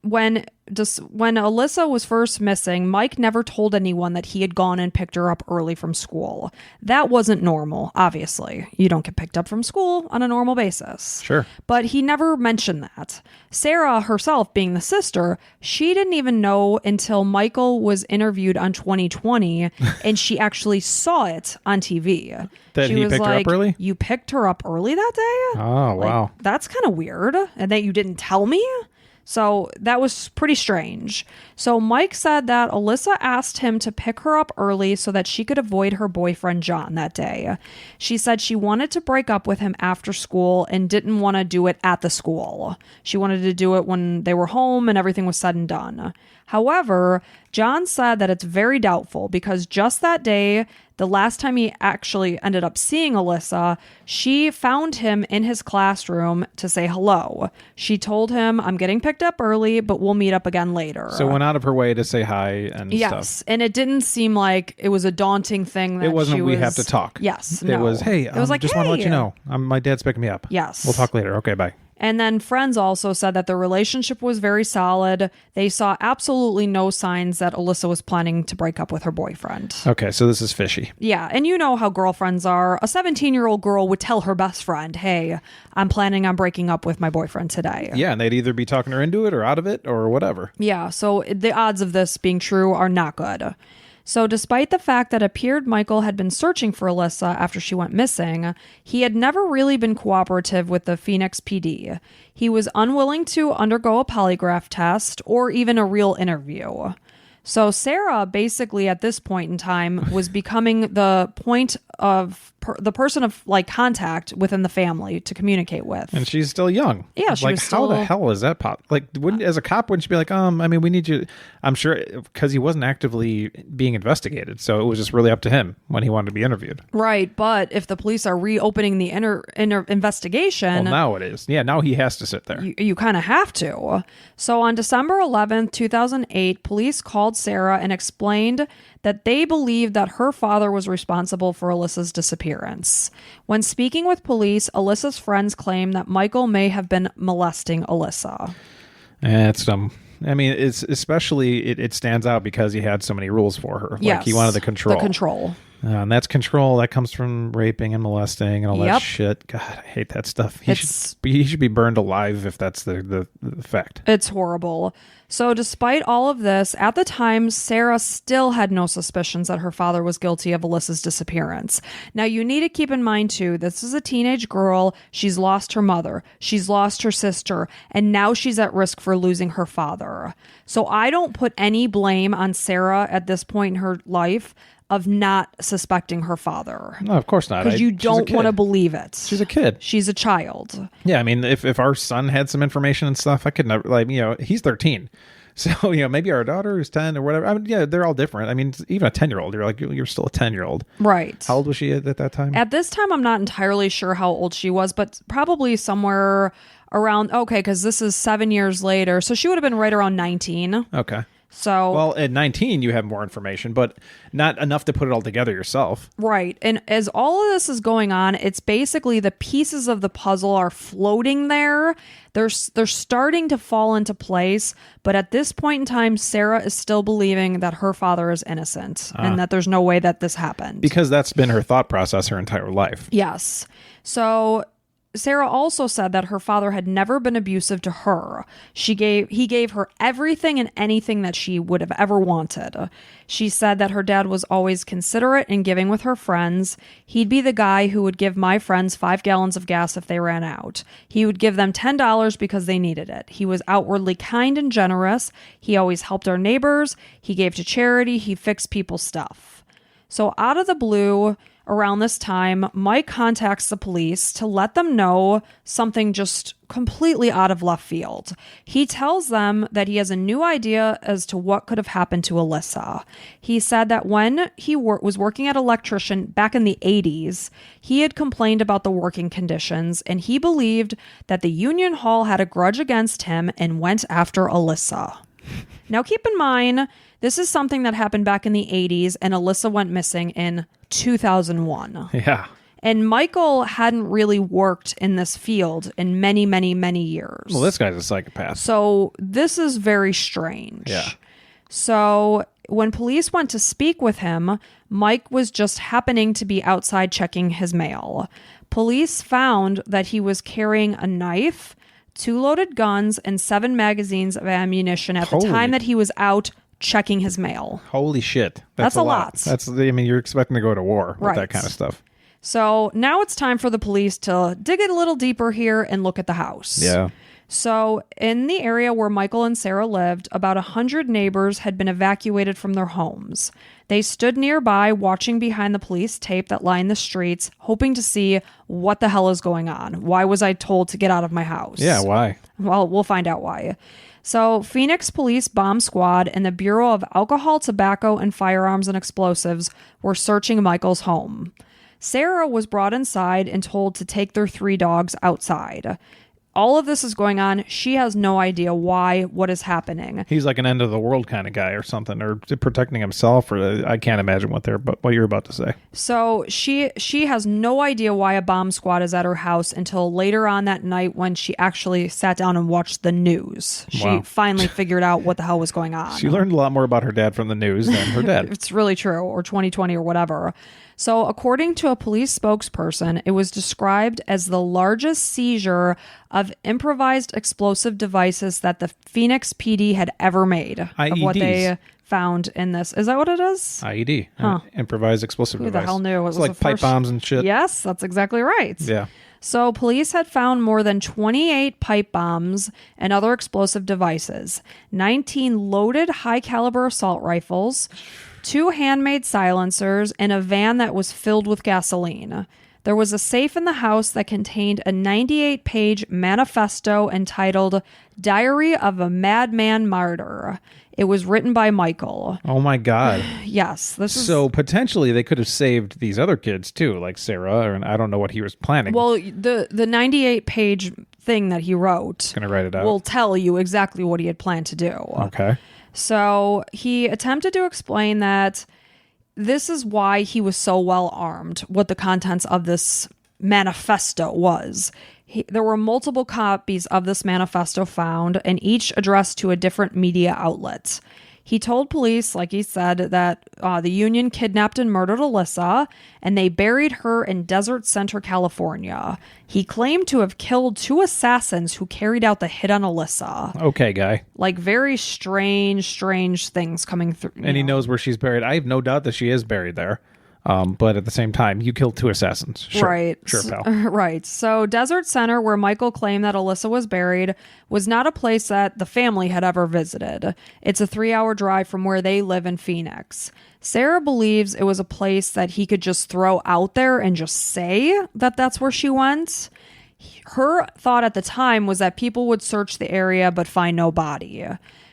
when Allissa was first missing, Mike never told anyone that he had gone and picked her up early from school. That wasn't normal, obviously. You don't get picked up from school on a normal basis. Sure. But he never mentioned that. Sarah herself, being the sister, she didn't even know until Michael was interviewed on 2020 and she actually saw it on TV. That she he was picked her up like, early? You picked her up early that day? Oh, wow. That's kind of weird. And that you didn't tell me? So that was pretty strange. So Mike said that Allissa asked him to pick her up early so that she could avoid her boyfriend John that day. She said she wanted to break up with him after school and didn't want to do it at the school. She wanted to do it when they were home and everything was said and done. However, John said that it's very doubtful because just that day, the last time he actually ended up seeing Allissa, she found him in his classroom to say hello. She told him, I'm getting picked up early, but we'll meet up again later. So went out of her way to say hi and Yes, stuff. and it didn't seem like it was a daunting thing. That It wasn't she we was, have to talk. Yes, It was, hey, it was like, just want to let hey. you know, my dad's picking me up. Yes. We'll talk later. Okay, bye. And then friends also said that the relationship was very solid. They saw absolutely no signs that Allissa was planning to break up with her boyfriend. Okay, so this is fishy. Yeah, and you know how girlfriends are. A 17-year-old girl would tell her best friend, hey, I'm planning on breaking up with my boyfriend today. Yeah, and they'd either be talking her into it or out of it or whatever. Yeah, so the odds of this being true are not good. So despite the fact that it appeared Michael had been searching for Allissa after she went missing, he had never really been cooperative with the Phoenix PD. He was unwilling to undergo a polygraph test or even a real interview. So Sarah basically at this point in time was becoming the point of the person of like contact within the family to communicate with. And she's still young. Yeah, she like was how the still- hell is that like wouldn't as a cop wouldn't she be like, I mean, we need you. I'm sure because he wasn't actively being investigated, so it was just really up to him when he wanted to be interviewed. Right, but if the police are reopening the inner investigation, Well, now it is. Yeah, now he has to sit there. you kind of have to. So on December 11th, 2008, police called Sarah and explained that they believed that her father was responsible for Alyssa's disappearance. When speaking with police, Alyssa's friends claimed that Michael may have been molesting Allissa. It's I mean, it's especially it stands out because he had so many rules for her. Yes, Like he wanted the control. The control. And that's control. That comes from raping and molesting and all that Yep. shit. God, I hate that stuff. He It's- should be burned alive if that's the fact. It's horrible. So despite all of this, at the time, Sarah still had no suspicions that her father was guilty of Alyssa's disappearance. Now, you need to keep in mind, too, this is a teenage girl. She's lost her mother. She's lost her sister. And now she's at risk for losing her father. So I don't put any blame on Sarah at this point in her life of not suspecting her father. No, of course not. Because you she's a don't kid. want to believe it. She's a kid. She's a child. Yeah, I mean, if our son had some information and stuff, I could never, like, he's 13. So, maybe our daughter who's 10 or whatever. I mean, yeah, they're all different. I mean, even a 10-year-old, you're like, you're still a 10-year-old. Right. How old was she at that time? At this time, I'm not entirely sure how old she was, but probably somewhere around, okay, because this is 7 years later. So she would have been right around 19. Okay. So, well, at 19, you have more information, but not enough to put it all together yourself. right. And as all of this is going on, it's basically the pieces of the puzzle are floating there. They're starting to fall into place. But at this point in time, Sarah is still believing that her father is innocent and that there's no way that this happened. Because that's been her thought process her entire life. Yes. So Sarah also said that her father had never been abusive to her. He gave her everything and anything that she would have ever wanted. She said that her dad was always considerate and giving with her friends. He'd be the guy who would give my friends 5 gallons of gas if they ran out. He would give them $10 because they needed it. He was outwardly kind and generous. He always helped our neighbors. He gave to charity. He fixed people's stuff. So out of the blue, around this time, Mike contacts the police to let them know something just completely out of left field. He tells them that he has a new idea as to what could have happened to Alissa. He said that when he was working at electrician back in the 80s, he had complained about the working conditions, and he believed that the union hall had a grudge against him and went after Alissa. Now, keep in mind, this is something that happened back in the 80s, and Alissa went missing in 2001. Yeah. And Michael hadn't really worked in this field in many, many, many years. Well, this guy's a psychopath. So this is very strange. Yeah. So when police went to speak with him, Mike was just happening to be outside checking his mail. Police found that he was carrying a knife, 2 loaded guns, and 7 magazines of ammunition at the time that he was out checking his mail. Holy shit. That's a lot. That's, I mean, you're expecting to go to war with that kind of stuff. So now it's time for the police to dig it a little deeper here and look at the house. Yeah. So in the area where Michael and Sarah lived, about 100 neighbors had been evacuated from their homes. They stood nearby watching behind the police tape that lined the streets, hoping to see what the hell is going on. Why was I told to get out of my house? Yeah, why? Well, we'll find out why. So Phoenix Police Bomb Squad and the Bureau of Alcohol, Tobacco, and Firearms and Explosives were searching Michael's home. Sarah was brought inside and told to take their 3 dogs outside. All of this is going on. She has no idea why, what is happening. He's like an end of the world kind of guy or something, or protecting himself, or I can't imagine what you're about to say. So she has no idea why a bomb squad is at her house until later on that night when she actually sat down and watched the news. She finally figured out what the hell was going on. She learned a lot more about her dad from the news than her dad. It's really true, or 2020 or whatever. So according to a police spokesperson, it was described as the largest seizure of improvised explosive devices that the Phoenix PD had ever made. IEDs. Of what they found in this. Is that what it is? IED. Improvised explosive device. Who the hell knew? It was like pipe bombs and shit. Yes, that's exactly right. Yeah. So police had found more than 28 pipe bombs and other explosive devices, 19 loaded high-caliber assault rifles, 2 handmade silencers, and a van that was filled with gasoline. There was a safe in the house that contained a 98-page manifesto entitled Diary of a Madman Martyr. It was written by Michael. Oh my God. Yes. So potentially they could have saved these other kids too, like Sarah, and I don't know what he was planning. Well, the 98-page thing that he wrote Gonna write it out. will tell you exactly what he had planned to do. Okay. So he attempted to explain that this is why he was so well armed, what the contents of this manifesto was. There were multiple copies of this manifesto found, and each addressed to a different media outlet. He told police, like he said, that the Union kidnapped and murdered Alissa, and they buried her in Desert Center, California. He claimed to have killed 2 assassins who carried out the hit on Alissa. Okay, guy. Like very strange things coming through. And he knows where she's buried. I have no doubt that she is buried there. But at the same time, you killed 2 assassins. Sure, right. Sure, pal. Right. So Desert Center, where Michael claimed that Alissa was buried, was not a place that the family had ever visited. It's a 3-hour drive from where they live in Phoenix. Sarah believes it was a place that he could just throw out there and just say that that's where she went. Her thought at the time was that people would search the area but find no body.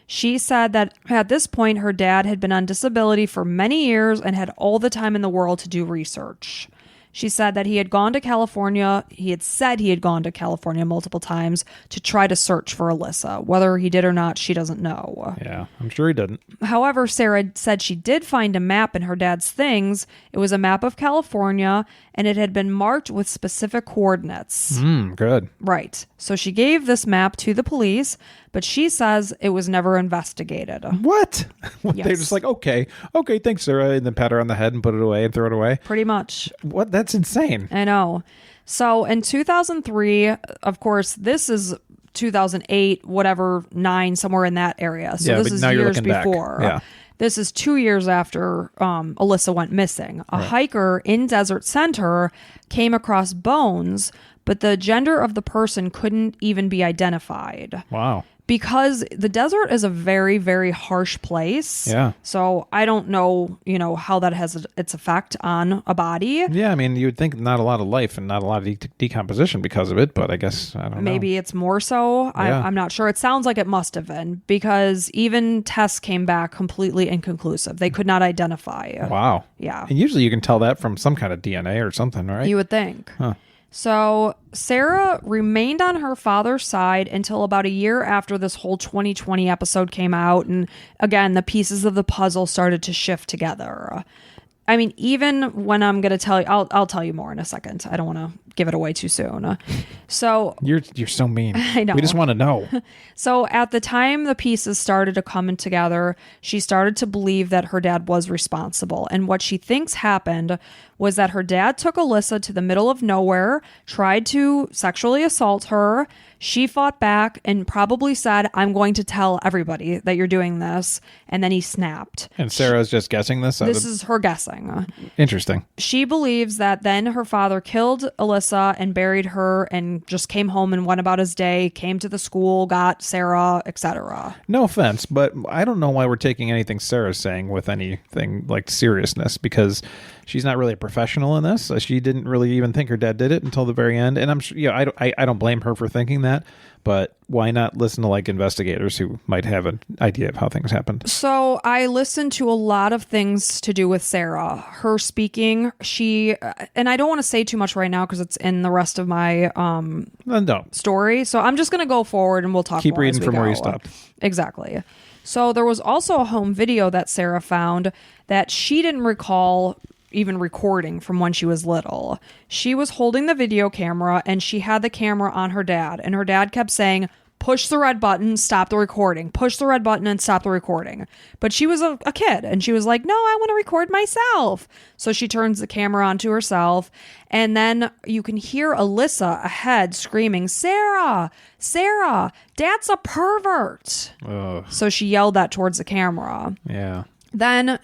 She said that at this point, her dad had been on disability for many years and had all the time in the world to do research. She said that he had gone to California. He had said he had gone to California multiple times to try to search for Alissa. Whether he did or not, she doesn't know. Yeah, I'm sure he didn't. However, Sarah said she did find a map in her dad's things. It was a map of California, and it had been marked with specific coordinates. Good. Right. So she gave this map to the police, but she says it was never investigated. What? Yes. They're just like, okay, thanks, Sarah, and then pat her on the head and put it away and throw it away. Pretty much. What? That's insane. I know. So in 2003, of course, this is 2008, whatever, 9, somewhere in that area. So Yeah, this but is now you're years looking back. before. Yeah. This is 2 years after Alissa went missing. A hiker in Desert Center came across bones, but the gender of the person couldn't even be identified. Wow. Because the desert is a very, very harsh place. Yeah. So I don't know, how that has its effect on a body. Yeah, I mean, you would think not a lot of life and not a lot of decomposition because of it, but I guess, I don't know. Maybe it's more so. Yeah. I'm not sure. It sounds like it must have been, because even tests came back completely inconclusive. They could not identify. Wow. Yeah. And usually you can tell that from some kind of DNA or something, right? You would think. Huh. So Sarah remained on her father's side until about a year after this whole 2020 episode came out. And again, the pieces of the puzzle started to shift together. I mean, even when I'm going to tell you, I'll tell you more in a second. I don't want to give it away too soon. So You're so mean. I know. We just want to know. So at the time the pieces started to come in together, she started to believe that her dad was responsible. And what she thinks happened was that her dad took Alissa to the middle of nowhere, tried to sexually assault her. She fought back and probably said, "I'm going to tell everybody that you're doing this." And then he snapped. And Sarah's just guessing this? This is her guessing. Interesting. She believes that then her father killed Alissa and buried her and just came home and went about his day, came to the school, got Sarah, etc. No offense, but I don't know why we're taking anything Sarah's saying with anything like seriousness, because she's not really a professional in this. She didn't really even think her dad did it until the very end. And I'm sure, I don't blame her for thinking that, but why not listen to like investigators who might have an idea of how things happened? So I listened to a lot of things to do with Sarah. Her speaking, and I don't want to say too much right now because it's in the rest of my No. story. So I'm just going to go forward and we'll talk Keep more as reading we from where go. you stopped. Exactly. So there was also a home video that Sarah found that she didn't recall even recording from when she was little. She was holding the video camera and she had the camera on her dad, and her dad kept saying, "Push the red button, stop the recording. Push the red button and stop the recording." But she was a kid and she was like, "No, I want to record myself." So she turns the camera on to herself, and then you can hear Alissa ahead screaming, "Sarah, Sarah, Dad's a pervert." Ugh. So she yelled that towards the camera. Yeah. Then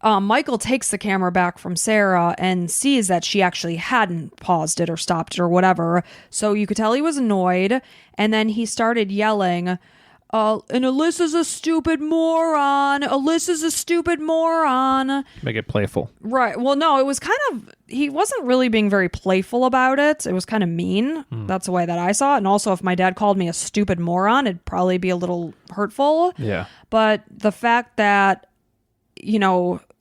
Michael takes the camera back from Sarah and sees that she actually hadn't paused it or stopped it or whatever. So you could tell he was annoyed. And then he started yelling, "And Alyssa's a stupid moron. Alyssa's a stupid moron." Make it playful. Right. Well, no, it was he wasn't really being very playful about it. It was kind of mean. That's the way that I saw it. And also, if my dad called me a stupid moron, it'd probably be a little hurtful. Yeah. But the fact that,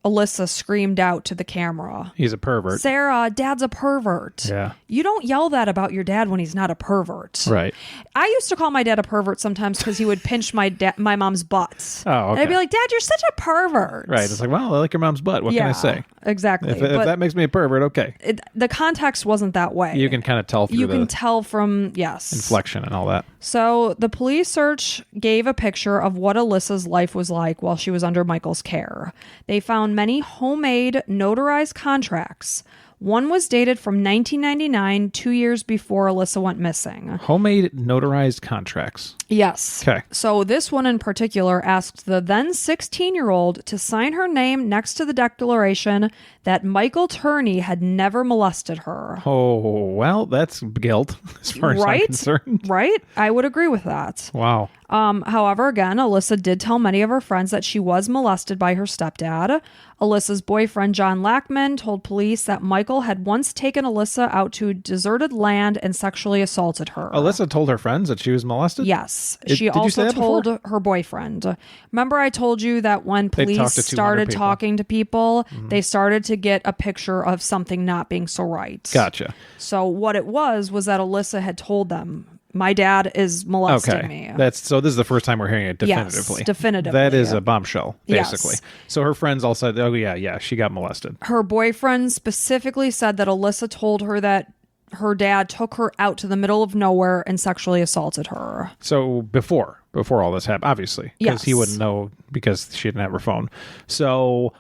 Alissa screamed out to the camera, He's a pervert. "Sarah, Dad's a pervert." Yeah. You don't yell that about your dad when he's not a pervert. Right. I used to call my dad a pervert sometimes because he would pinch my mom's butt. Oh, okay. And I'd be like, "Dad, you're such a pervert." Right. It's like, well, I like your mom's butt. What can I say? Exactly. If But that makes me a pervert, okay. the context wasn't that way. You can kind of tell through You the can tell from, yes. inflection and all that. So the police search gave a picture of what Alyssa's life was like while she was under Michael's care. They found many homemade notarized contracts. One was dated from 1999, 2 years before Alissa went missing. Homemade notarized contracts. Yes. Okay. So this one in particular asked the then 16-year-old to sign her name next to the declaration that Michael Turney had never molested her. Oh, well, that's guilt as far as I'm concerned. Right? I would agree with that. Wow. However, again, Alissa did tell many of her friends that she was molested by her stepdad. Alyssa's boyfriend, John Lackman, told police that Michael had once taken Alissa out to deserted land and sexually assaulted her. Alissa told her friends that she was molested? Yes. Yes. Did She you say also that before? told her boyfriend. Remember I told you that when They talked police to 200 started people. talking to people, they started to get a picture of something not being so right. Gotcha. So what it was that Alyssa had told them, my dad is molesting me. So this is the first time we're hearing it definitively. Yes, definitively. That is a bombshell, basically. Yes. So her friends all said, oh, yeah, she got molested. Her boyfriend specifically said that Alyssa told her that her dad took her out to the middle of nowhere and sexually assaulted her. So before all this happened, obviously, because he Yes. wouldn't know because she didn't have her phone. So,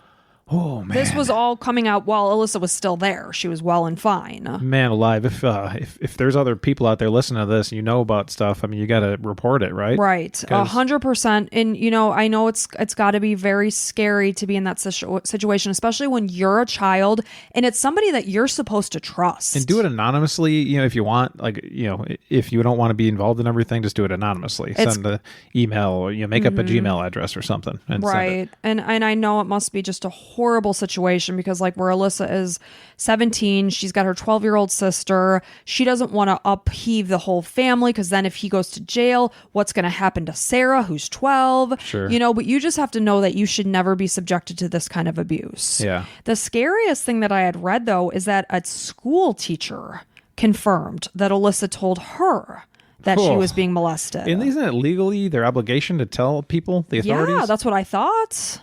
oh, man. This was all coming out while Alyssa was still there. She was well and fine. Man alive, if there's other people out there listening to this and you know about stuff, I mean, you got to report it, right? Right. 100%. And, I know it's got to be very scary to be in that situation, especially when you're a child and it's somebody that you're supposed to trust. And do it anonymously, if you want, if you don't want to be involved in everything, just do it anonymously. Send an email or, make up a Gmail address or something. And right. Send it. And I know it must be just a horrible situation because where Alyssa is 17, she's got her 12-year-old sister. She doesn't want to upheave the whole family because then if he goes to jail, what's going to happen to Sarah, who's 12? Sure. But you just have to know that you should never be subjected to this kind of abuse. Yeah. The scariest thing that I had read, though, is that a school teacher confirmed that Alyssa told her that she was being molested. And isn't it legally their obligation to tell people, the authorities? Yeah, that's what I thought.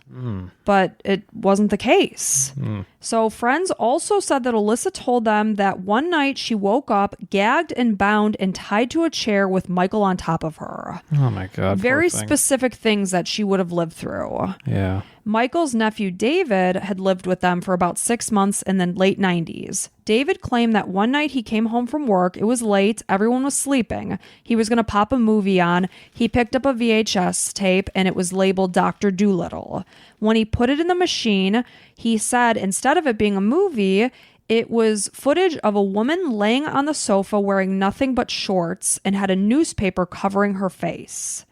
But it wasn't the case. So friends also said that Alyssa told them that one night she woke up gagged and bound and tied to a chair with Michael on top of her. Oh my God. Very poor thing. specific things that she would have lived through. Yeah. Michael's nephew David had lived with them for about 6 months in the late 90s. David claimed that one night he came home from work. It was late. Everyone was sleeping. He was going to pop a movie on. He picked up a VHS tape and it was labeled Dr. Dolittle. When he put it in the machine, he said instead of it being a movie, it was footage of a woman laying on the sofa wearing nothing but shorts and had a newspaper covering her face.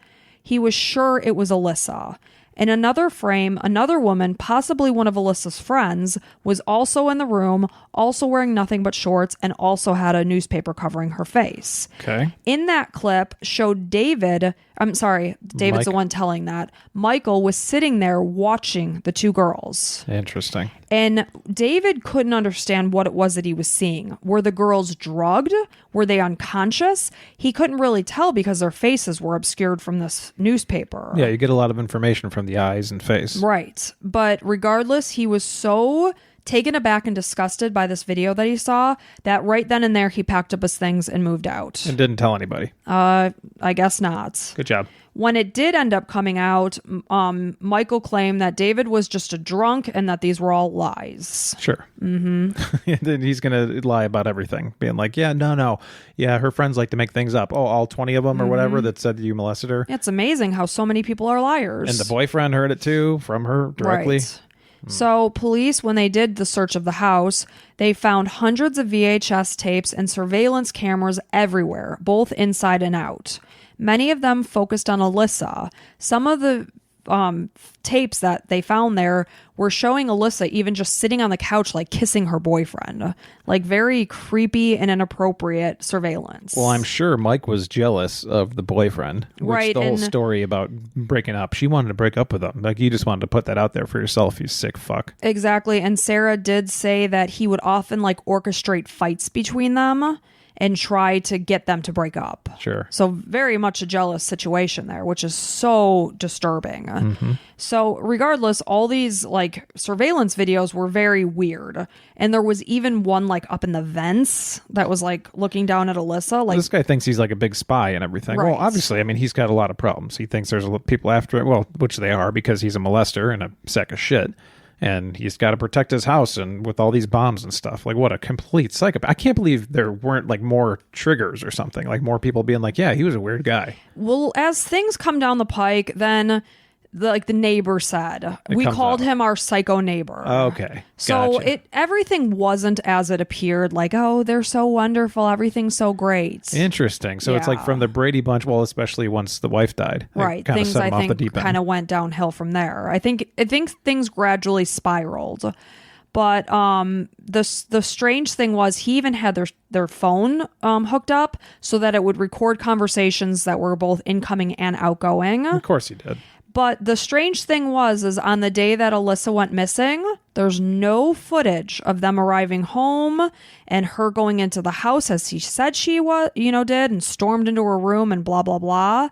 He was sure it was Alyssa. In another frame, another woman, possibly one of Alyssa's friends, was also in the room, also wearing nothing but shorts, and also had a newspaper covering her face. Okay. In that clip showed David's the one telling that. Michael was sitting there watching the two girls. Interesting. And David couldn't understand what it was that he was seeing. Were the girls drugged? Were they unconscious? He couldn't really tell because their faces were obscured from this newspaper. Yeah, you get a lot of information from the eyes and face. Right. But regardless, he was so taken aback and disgusted by this video that he saw that right then and there he packed up his things and moved out. And didn't tell anybody. I guess not. Good job. When it did end up coming out, Michael claimed that David was just a drunk and that these were all lies. Sure. Mm-hmm. And then he's going to lie about everything, being like, yeah, no. Yeah, her friends like to make things up. Oh, all 20 of them or whatever that said you molested her. It's amazing how so many people are liars. And the boyfriend heard it too from her directly. Right. So police, when they did the search of the house, they found hundreds of VHS tapes and surveillance cameras everywhere, both inside and out. Many of them focused on Alyssa. Some of the tapes that they found there were showing Alyssa even just sitting on the couch, kissing her boyfriend, very creepy and inappropriate surveillance. Well, I'm sure Mike was jealous of the boyfriend. Which the whole story about breaking up. She wanted to break up with him. You just wanted to put that out there for yourself, you sick fuck. Exactly. And Sarah did say that he would often orchestrate fights between them and try to get them to break up. Sure. So very much a jealous situation there, which is so disturbing. Mm-hmm. So regardless, all these surveillance videos were very weird. And there was even one up in the vents that was looking down at Alyssa. This guy thinks he's a big spy and everything. Right. Well, obviously, he's got a lot of problems. He thinks there's people after him, which they are because he's a molester and a sack of shit. And he's got to protect his house and with all these bombs and stuff. What a complete psychopath. I can't believe there weren't more triggers or something. More people being yeah, he was a weird guy. Well, as things come down the pike, then the neighbor said, we called him our psycho neighbor. Okay. So Gotcha. Everything wasn't as it appeared. Oh, they're so wonderful. Everything's so great. Interesting. So it's Yeah. from the Brady Bunch, well, especially once the wife died. Right. Kind of Things set I him off the think deep end. kind of went downhill from there. I think things gradually spiraled. But the strange thing was he even had their phone hooked up so that it would record conversations that were both incoming and outgoing. Of course he did. But the strange thing is on the day that Alissa went missing, there's no footage of them arriving home and her going into the house as she said she did, and stormed into her room and blah, blah, blah.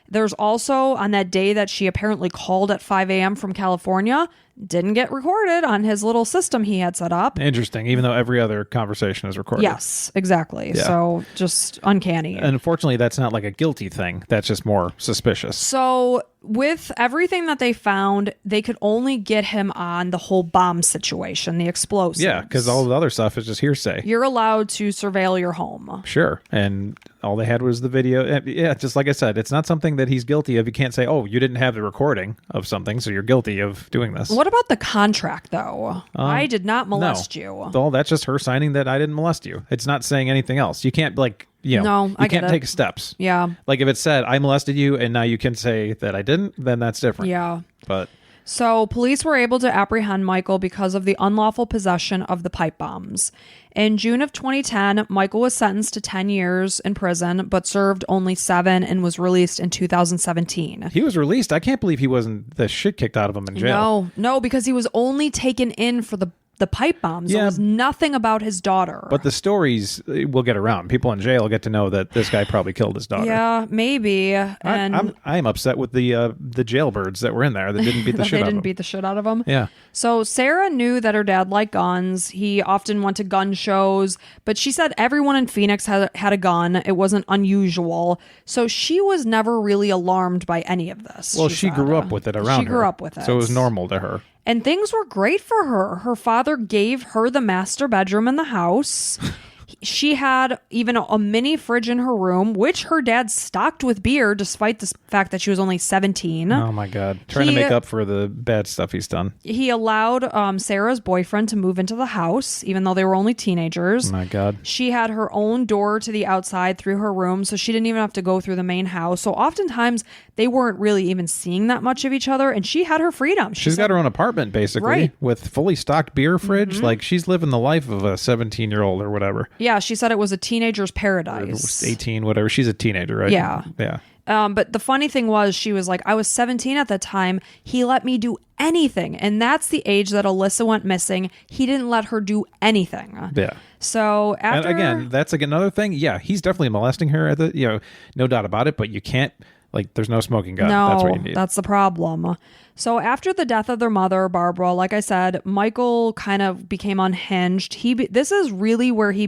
There's also, on that day that she apparently called at 5 a.m. from California, didn't get recorded on his little system he had set up. Interesting, even though every other conversation is recorded. Yes, exactly. Yeah. So just uncanny. And unfortunately, that's not like a guilty thing. That's just more suspicious. So with everything that they found, they could only get him on the whole bomb situation, the explosives. Yeah, because all the other stuff is just hearsay. You're allowed to surveil your home. Sure. And all they had was the video. Yeah, just like I said, it's not something that he's guilty of. You can't say, oh, you didn't have the recording of something, so you're guilty of doing this. What about the contract, though? I did not molest you. Well, that's just her signing that I didn't molest you. It's not saying anything else. You can't, you can't take steps. Yeah. Like if it said, I molested you, and now you can say that I didn't, then that's different. Yeah. But... So police were able to apprehend Michael because of the unlawful possession of the pipe bombs. In June of 2010, Michael was sentenced to 10 years in prison, but served only 7 and was released in 2017. He was released? I can't believe he wasn't the shit kicked out of him in jail. No, because he was only taken in for the pipe bombs. Yeah. There was nothing about his daughter. But the stories will get around. People in jail get to know that this guy probably killed his daughter. Yeah, maybe. And I'm upset with the jailbirds that were in there that didn't beat the shit out of him. They didn't beat the shit out of him? Yeah. So Sarah knew that her dad liked guns. He often went to gun shows, but she said everyone in Phoenix had a gun. It wasn't unusual. So she was never really alarmed by any of this. Well, she grew up with it around her. She grew up with it. So it was normal to her. And things were great for her. Her father gave her the master bedroom in the house. She had even a mini fridge in her room, which her dad stocked with beer, despite the fact that she was only 17. Oh, my God. Trying to make up for the bad stuff he's done. He allowed Sarah's boyfriend to move into the house, even though they were only teenagers. Oh, my God. She had her own door to the outside through her room, so she didn't even have to go through the main house. So oftentimes, they weren't really even seeing that much of each other, and she had her freedom. She's got her own apartment, basically, right, with fully stocked beer fridge. Mm-hmm. Like, she's living the life of a 17-year-old or whatever. Yeah, she said it was a teenager's paradise. 18, whatever. She's a teenager, right? Yeah. Yeah. But the funny thing was, she was like, I was 17 at the time. He let me do anything. And that's the age that Alissa went missing. He didn't let her do anything. Yeah. So after... And again, that's another thing. Yeah, he's definitely molesting her, no doubt about it. But you can't, there's no smoking gun. No, that's what you need. That's the problem. So after the death of their mother, Barbara, like I said, Michael kind of became unhinged. This is really where he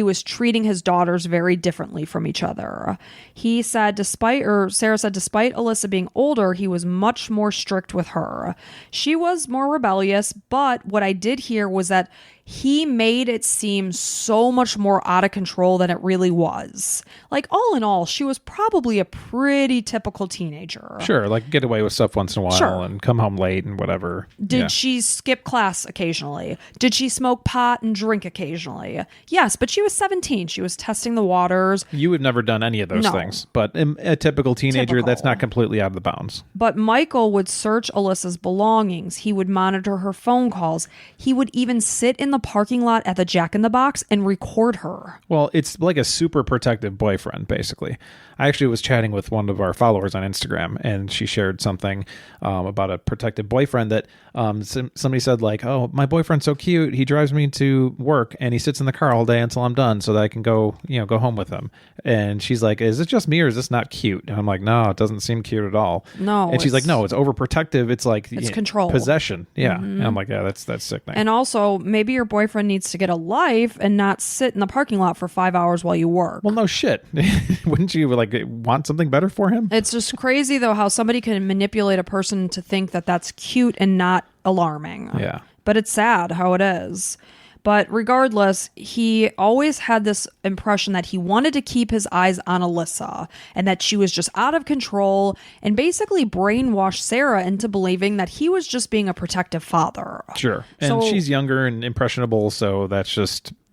was treating his daughters very differently from each other. Sarah said, despite Alissa being older, he was much more strict with her. She was more rebellious, but what I did hear was that he made it seem so much more out of control than it really was. All in all, she was probably a pretty typical teenager. Sure, get away with stuff once in a while, sure, and come home late and whatever. Did she skip class occasionally? Did she smoke pot and drink occasionally? Yes, but she was 17. She was testing the waters. You have never done any of those things. But a typical teenager, that's not completely out of the bounds. But Michael would search Alyssa's belongings. He would monitor her phone calls. He would even sit in the parking lot at the Jack in the Box and record her. Well, it's like a super protective boyfriend, basically. I actually was chatting with one of our followers on Instagram, and she shared something about a protective boyfriend that somebody said, oh, my boyfriend's so cute. He drives me to work, and he sits in the car all day until I'm done so that I can go home with him. And she's like, is it just me, or is this not cute? And I'm like, no, it doesn't seem cute at all. No. And she's like, no, it's overprotective. It's control. Possession. Yeah. Mm-hmm. And I'm like, yeah, that's sickening. And also, maybe your boyfriend needs to get a life and not sit in the parking lot for 5 hours while you work. Well, no shit. Wouldn't you want something better for him? It's just crazy, though, how somebody can manipulate a person to think that that's cute and not alarming. Yeah. But it's sad how it is. But regardless, he always had this impression that he wanted to keep his eyes on Alissa and that she was just out of control, and basically brainwashed Sarah into believing that he was just being a protective father. Sure. And she's younger and impressionable, so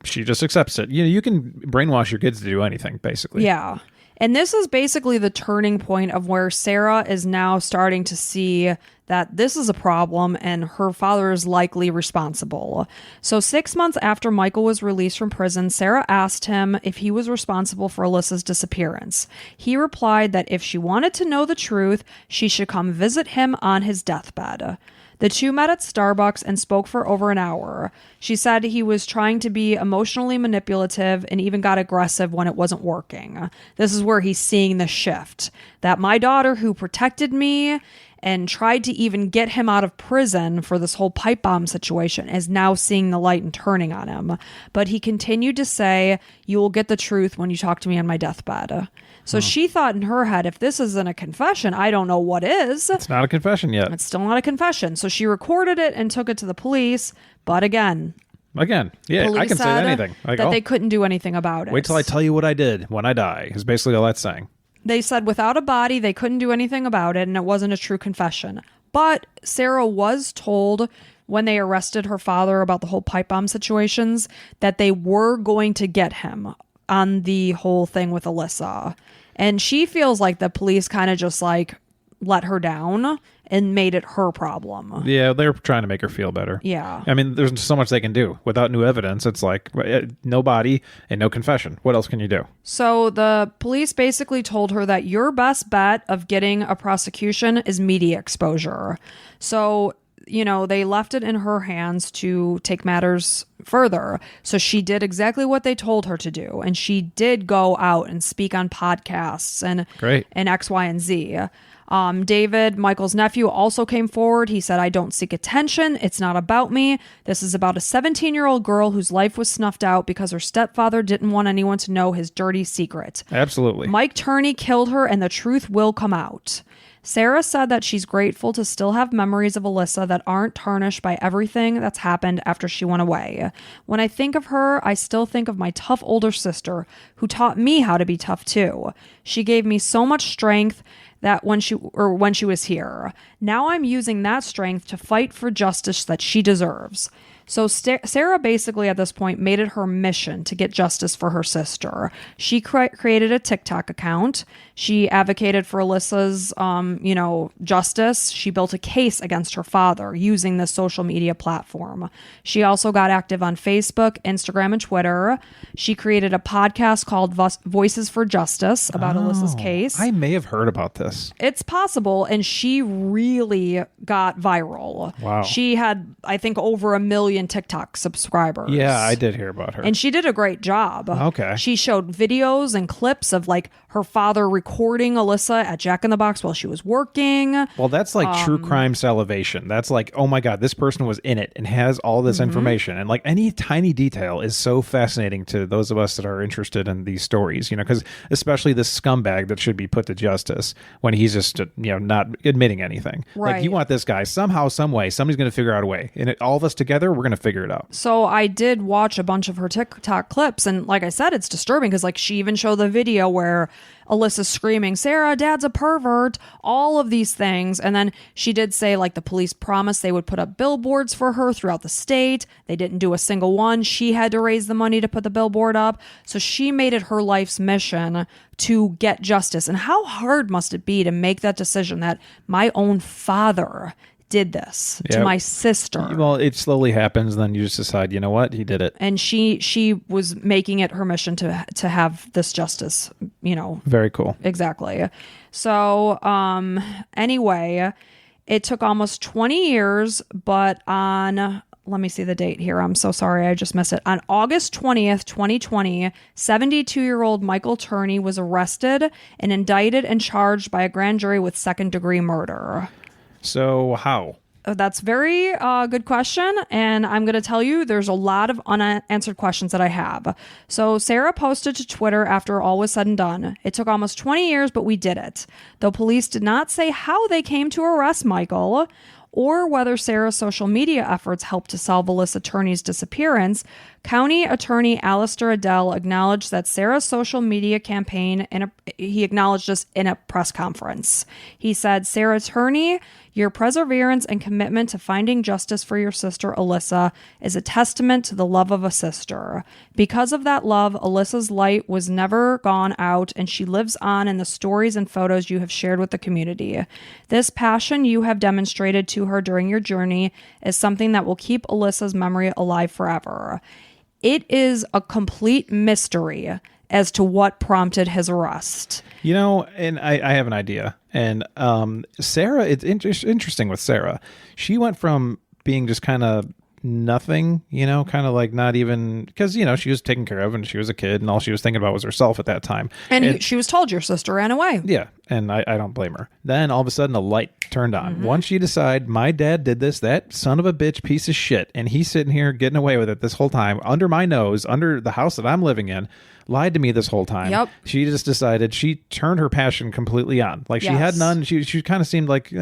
she just accepts it. You can brainwash your kids to do anything, basically. Yeah. And this is basically the turning point of where Sarah is now starting to see that this is a problem and her father is likely responsible. So 6 months after Michael was released from prison, Sarah asked him if he was responsible for Alissa's disappearance. He replied that if she wanted to know the truth, she should come visit him on his deathbed. The two met at Starbucks and spoke for over an hour. She said he was trying to be emotionally manipulative and even got aggressive when it wasn't working. This is where he's seeing the shift. That my daughter, who protected me and tried to even get him out of prison for this whole pipe bomb situation, is now seeing the light and turning on him. But he continued to say, "You will get the truth when you talk to me on my deathbed." So she thought in her head, if this isn't a confession, I don't know what is. It's not a confession yet. It's still not a confession. So she recorded it and took it to the police. But again, yeah, I can say anything. Like, that they couldn't do anything about it. Wait till I tell you what I did when I die, is basically all that's saying. They said without a body, they couldn't do anything about it, and it wasn't a true confession. But Sarah was told when they arrested her father about the whole pipe bomb situations that they were going to get him on the whole thing with Alissa. And she feels like the police kind of just like let her down and made it her problem. Yeah, they're trying to make her feel better. Yeah. I mean, there's so much they can do. Without new evidence, it's like no body and no confession. What else can you do? So the police basically told her that your best bet of getting a prosecution is media exposure. So, you know, they left it in her hands to take matters further. So she did exactly what they told her to do. And she did go out and speak on podcasts and X, Y, and Z. David, Michael's nephew, also came forward. He said, "I don't seek attention. It's not about me. This is about a 17-year-old girl whose life was snuffed out because her stepfather didn't want anyone to know his dirty secret. Absolutely. Mike Turney killed her and the truth will come out." Sarah said that she's grateful to still have memories of Alissa that aren't tarnished by everything that's happened after she went away. "When I think of her, I still think of my tough older sister who taught me how to be tough too. She gave me so much strength that when she was here. Now I'm using that strength to fight for justice that she deserves." So Sarah basically at this point made it her mission to get justice for her sister. She created a TikTok account. She advocated for Alissa's, justice. She built a case against her father using this social media platform. She also got active on Facebook, Instagram, and Twitter. She created a podcast called Voices for Justice about Alissa's case. I may have heard about this. It's possible, and she really got viral. Wow. She had, I think, over 1 million TikTok subscribers. Yeah, I did hear about her. And she did a great job. Okay. She showed videos and clips of like her father recording Alissa at Jack in the Box while she was working. Well, that's like true crime salivation. That's like, oh my God, this person was in it and has all this information. And like any tiny detail is so fascinating to those of us that are interested in these stories, because especially this scumbag that should be put to justice when he's just, not admitting anything. Right. Like you want this guy somehow, some way, somebody's going to figure out a way. And all of us together, we're going to figure it out. So I did watch a bunch of her TikTok clips. And like I said, it's disturbing because like she even showed the video where Alyssa's screaming, "Sarah, Dad's a pervert," all of these things. And then she did say like the police promised they would put up billboards for her throughout the state. They didn't do a single one. She had to raise the money to put the billboard up. So she made it her life's mission to get justice. And how hard must it be to make that decision that my own father did this to my sister? Well, it slowly happens. Then you just decide, you know what? He did it. And she was making it her mission to have this justice, Very cool. Exactly. So, anyway, it took almost 20 years, but let me see the date here. I'm so sorry. I just missed it. On August 20th, 2020, 72-year-old Michael Turney was arrested and indicted and charged by a grand jury with second-degree murder. So how? That's very good question. And I'm going to tell you there's a lot of unanswered questions that I have. So Sarah posted to Twitter after all was said and done. "It took almost 20 years, but we did it." Though police did not say how they came to arrest Michael or whether Sarah's social media efforts helped to solve Alissa Turney's disappearance, County Attorney Alistair Adele acknowledged that Sarah's social media campaign, he acknowledged this in a press conference. He said, "Sarah Turney Your perseverance and commitment to finding justice for your sister, Alissa, is a testament to the love of a sister. Because of that love, Alyssa's light was never gone out, and she lives on in the stories and photos you have shared with the community. This passion you have demonstrated to her during your journey is something that will keep Alyssa's memory alive forever. It is a complete mystery as to what prompted his arrest. You know, and I have an idea. And Sarah, it's interesting with Sarah. She went from being just kind of nothing, kind of like not even, because, she was taken care of and she was a kid and all she was thinking about was herself at that time. And she was told your sister ran away. Yeah, and I don't blame her. Then all of a sudden a light turned on. Once she decided, my dad did this, that son of a bitch piece of shit, and he's sitting here getting away with it this whole time, under my nose, under the house that I'm living in, lied to me this whole time. Yep. She just decided, she turned her passion completely on. Like she had none. She kind of seemed like,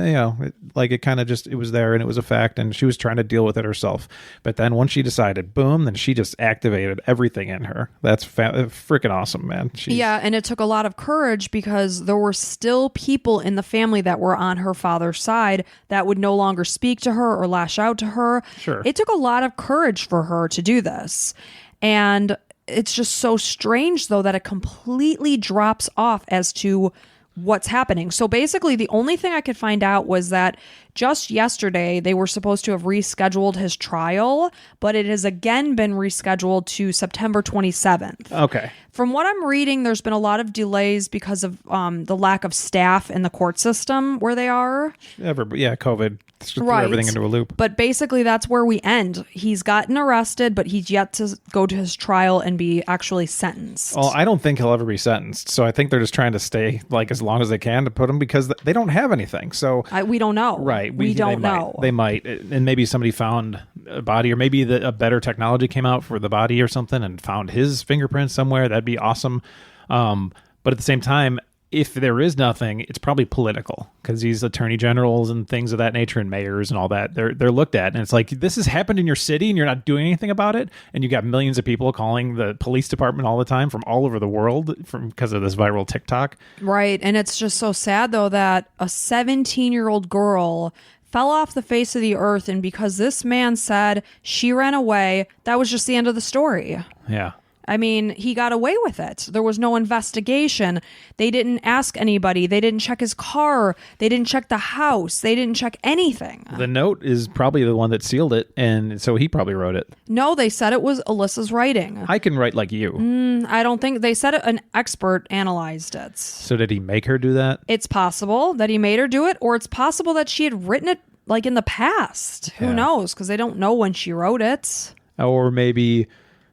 like it kind of just, it was there and it was a fact and she was trying to deal with it herself. But then once she decided, boom, then she just activated everything in her. That's freaking awesome, man. Yeah, and it took a lot of courage because there were still people in the family that were on her father's side that would no longer speak to her or lash out to her. Sure. It took a lot of courage for her to do this. And it's just so strange, though, that it completely drops off as to what's happening. So basically, the only thing I could find out was that just yesterday, they were supposed to have rescheduled his trial, but it has again been rescheduled to September 27th. Okay. From what I'm reading, there's been a lot of delays because of the lack of staff in the court system where they are. COVID threw Right. everything into a loop. But basically, that's where we end. He's gotten arrested, but he's yet to go to his trial and be actually sentenced. Well, I don't think he'll ever be sentenced. So I think they're just trying to stay like as long as they can to put him because they don't have anything. So we don't know. Right. We don't know. They might. And maybe somebody found a body, or maybe a better technology came out for the body or something and found his fingerprints somewhere. That'd be awesome. But at the same time, if there is nothing, it's probably political because these attorney generals and things of that nature and mayors and all that, they're looked at. And it's like, this has happened in your city and you're not doing anything about it. And you got millions of people calling the police department all the time from all over the world because of this viral TikTok. Right. And it's just so sad, though, that a 17-year-old girl fell off the face of the earth. And because this man said she ran away, that was just the end of the story. Yeah. I mean, he got away with it. There was no investigation. They didn't ask anybody. They didn't check his car. They didn't check the house. They didn't check anything. The note is probably the one that sealed it, and so he probably wrote it. No, they said it was Alyssa's writing. I can write like you. I don't think they said an expert analyzed it. So did he make her do that? It's possible that he made her do it, or it's possible that she had written it like in the past. Yeah. Who knows? Because they don't know when she wrote it. Or maybe...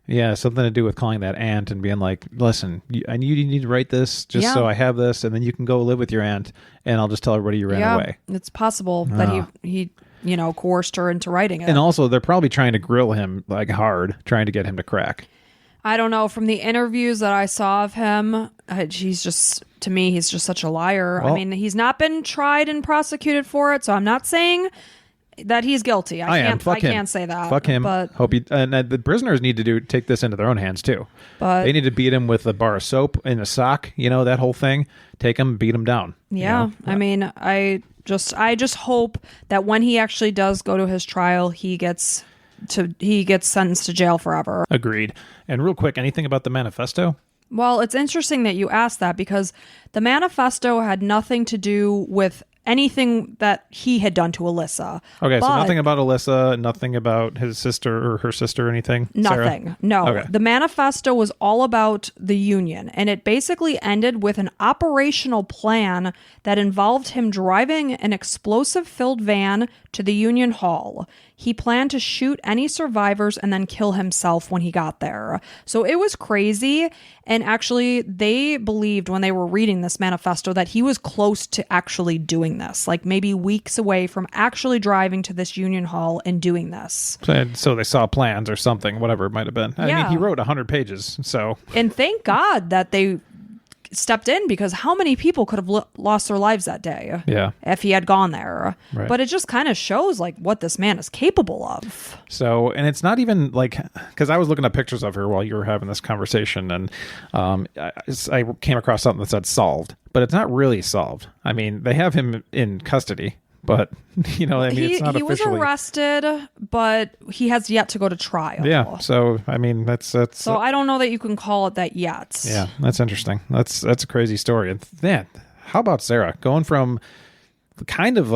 yeah, something to do with calling that aunt and being like, listen, you need to write this just so I have this, and then you can go live with your aunt, and I'll just tell everybody you ran away. It's possible that he coerced her into writing it. And also, they're probably trying to grill him like hard, trying to get him to crack. I don't know. From the interviews that I saw of him, he's just such a liar. Well, I mean, he's not been tried and prosecuted for it, so I'm not saying that he's guilty. I can't say that. Fuck him. But hope he. And the prisoners need to take this into their own hands too. But they need to beat him with a bar of soap in a sock. That whole thing. Take him, beat him down. Yeah, I mean, I just hope that when he actually does go to his trial, he gets sentenced to jail forever. Agreed. And real quick, anything about the manifesto? Well, it's interesting that you asked that because the manifesto had nothing to do with anything that he had done to Alissa. Okay, so nothing about Alissa, nothing about his sister or her sister or anything? Nothing. Sarah? No. Okay. The manifesto was all about the Union, and it basically ended with an operational plan that involved him driving an explosive-filled van to the Union Hall. He planned to shoot any survivors and then kill himself when he got there. So it was crazy. And actually, they believed when they were reading this manifesto that he was close to actually doing this, like maybe weeks away from actually driving to this Union Hall and doing this. So they saw plans or something, whatever it might have been. I mean, he wrote 100 pages, so... And thank God that they stepped in, because how many people could have lost their lives that day if he had gone there? Right. But it just kind of shows like what this man is capable of. So, and it's not even like, because I was looking at pictures of her while you were having this conversation, and I came across something that said solved, but it's not really solved. I mean, they have him in custody, but you know, I mean, it's not he was officially arrested, but he has yet to go to trial. Yeah. So I mean, that's so I don't know that you can call it that yet. Yeah, that's interesting. That's a crazy story. And man, how about Sarah going from kind of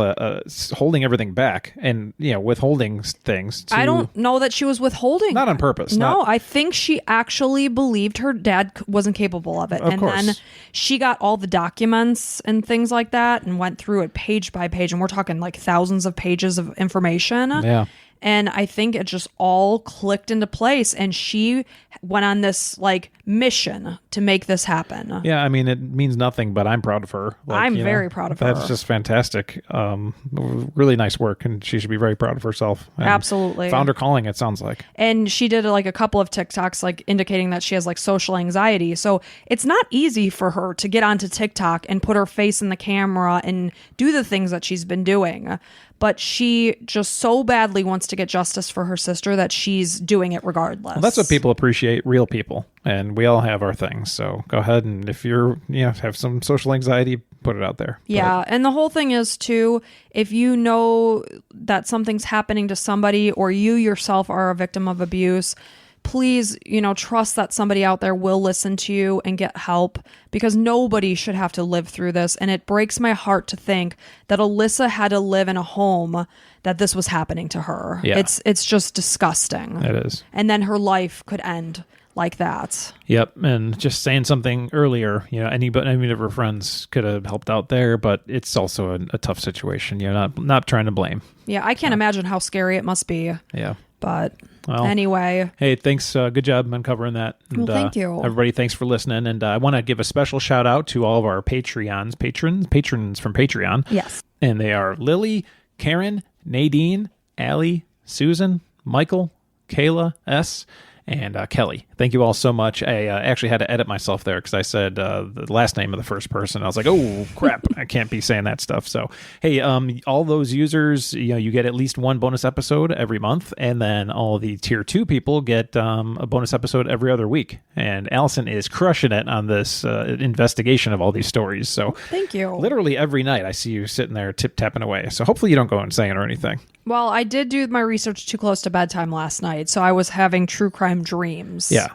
holding everything back and withholding things to, I don't know that she was withholding. Not on purpose. No, I think she actually believed her dad wasn't capable of it. Of and course. then she got all the documents and things like that and went through it page by page. And we're talking like thousands of pages of information. Yeah. And I think it just all clicked into place. And she went on this like mission to make this happen. Yeah, I mean, it means nothing, but I'm proud of her. I'm very proud of her. That's just fantastic. Really nice work, and she should be very proud of herself. And Absolutely. Found her calling, it sounds like. And she did like a couple of TikToks like indicating that she has like social anxiety. So it's not easy for her to get onto TikTok and put her face in the camera and do the things that she's been doing. But she just so badly wants to get justice for her sister that she's doing it regardless. Well, that's what people appreciate, real people. And we all have our things. So go ahead, and if you're have some social anxiety, put it out there. Yeah. And the whole thing is too, if you know that something's happening to somebody or you yourself are a victim of abuse, please, trust that somebody out there will listen to you and get help, because nobody should have to live through this. And it breaks my heart to think that Alissa had to live in a home that this was happening to her. Yeah. It's just disgusting. It is. And then her life could end like that. Yep. And just saying something earlier, any of her friends could have helped out there, but it's also a tough situation. Not trying to blame. Yeah. I can't imagine how scary it must be. Yeah. But well, anyway. Hey, thanks. Good job uncovering that. And, well, thank you. Everybody, thanks for listening. And I want to give a special shout out to all of our patrons from Patreon. Yes. And they are Lily, Karen, Nadine, Allie, Susan, Michael, Kayla S., and Kelly. Thank you all so much. I actually had to edit myself there because I said the last name of the first person. I was like, oh, crap. I can't be saying that stuff. So, hey, all those users, you get at least one bonus episode every month. And then all the tier 2 people get a bonus episode every other week. And Allison is crushing it on this investigation of all these stories. So thank you. Literally every night I see you sitting there tip-tapping away. So hopefully you don't go insane or anything. Well, I did do my research too close to bedtime last night, so I was having true crime dreams. Yeah.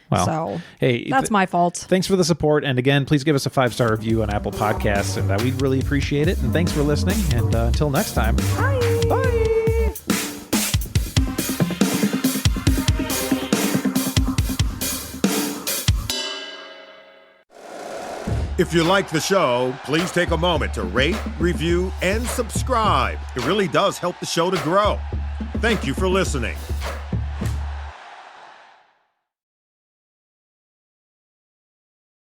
Well, so hey, that's my fault. Thanks for the support. And again, please give us a 5-star review on Apple Podcasts, and we'd really appreciate it. And thanks for listening. And until next time. Bye. Bye. If you like the show, please take a moment to rate, review, and subscribe. It really does help the show to grow. Thank you for listening.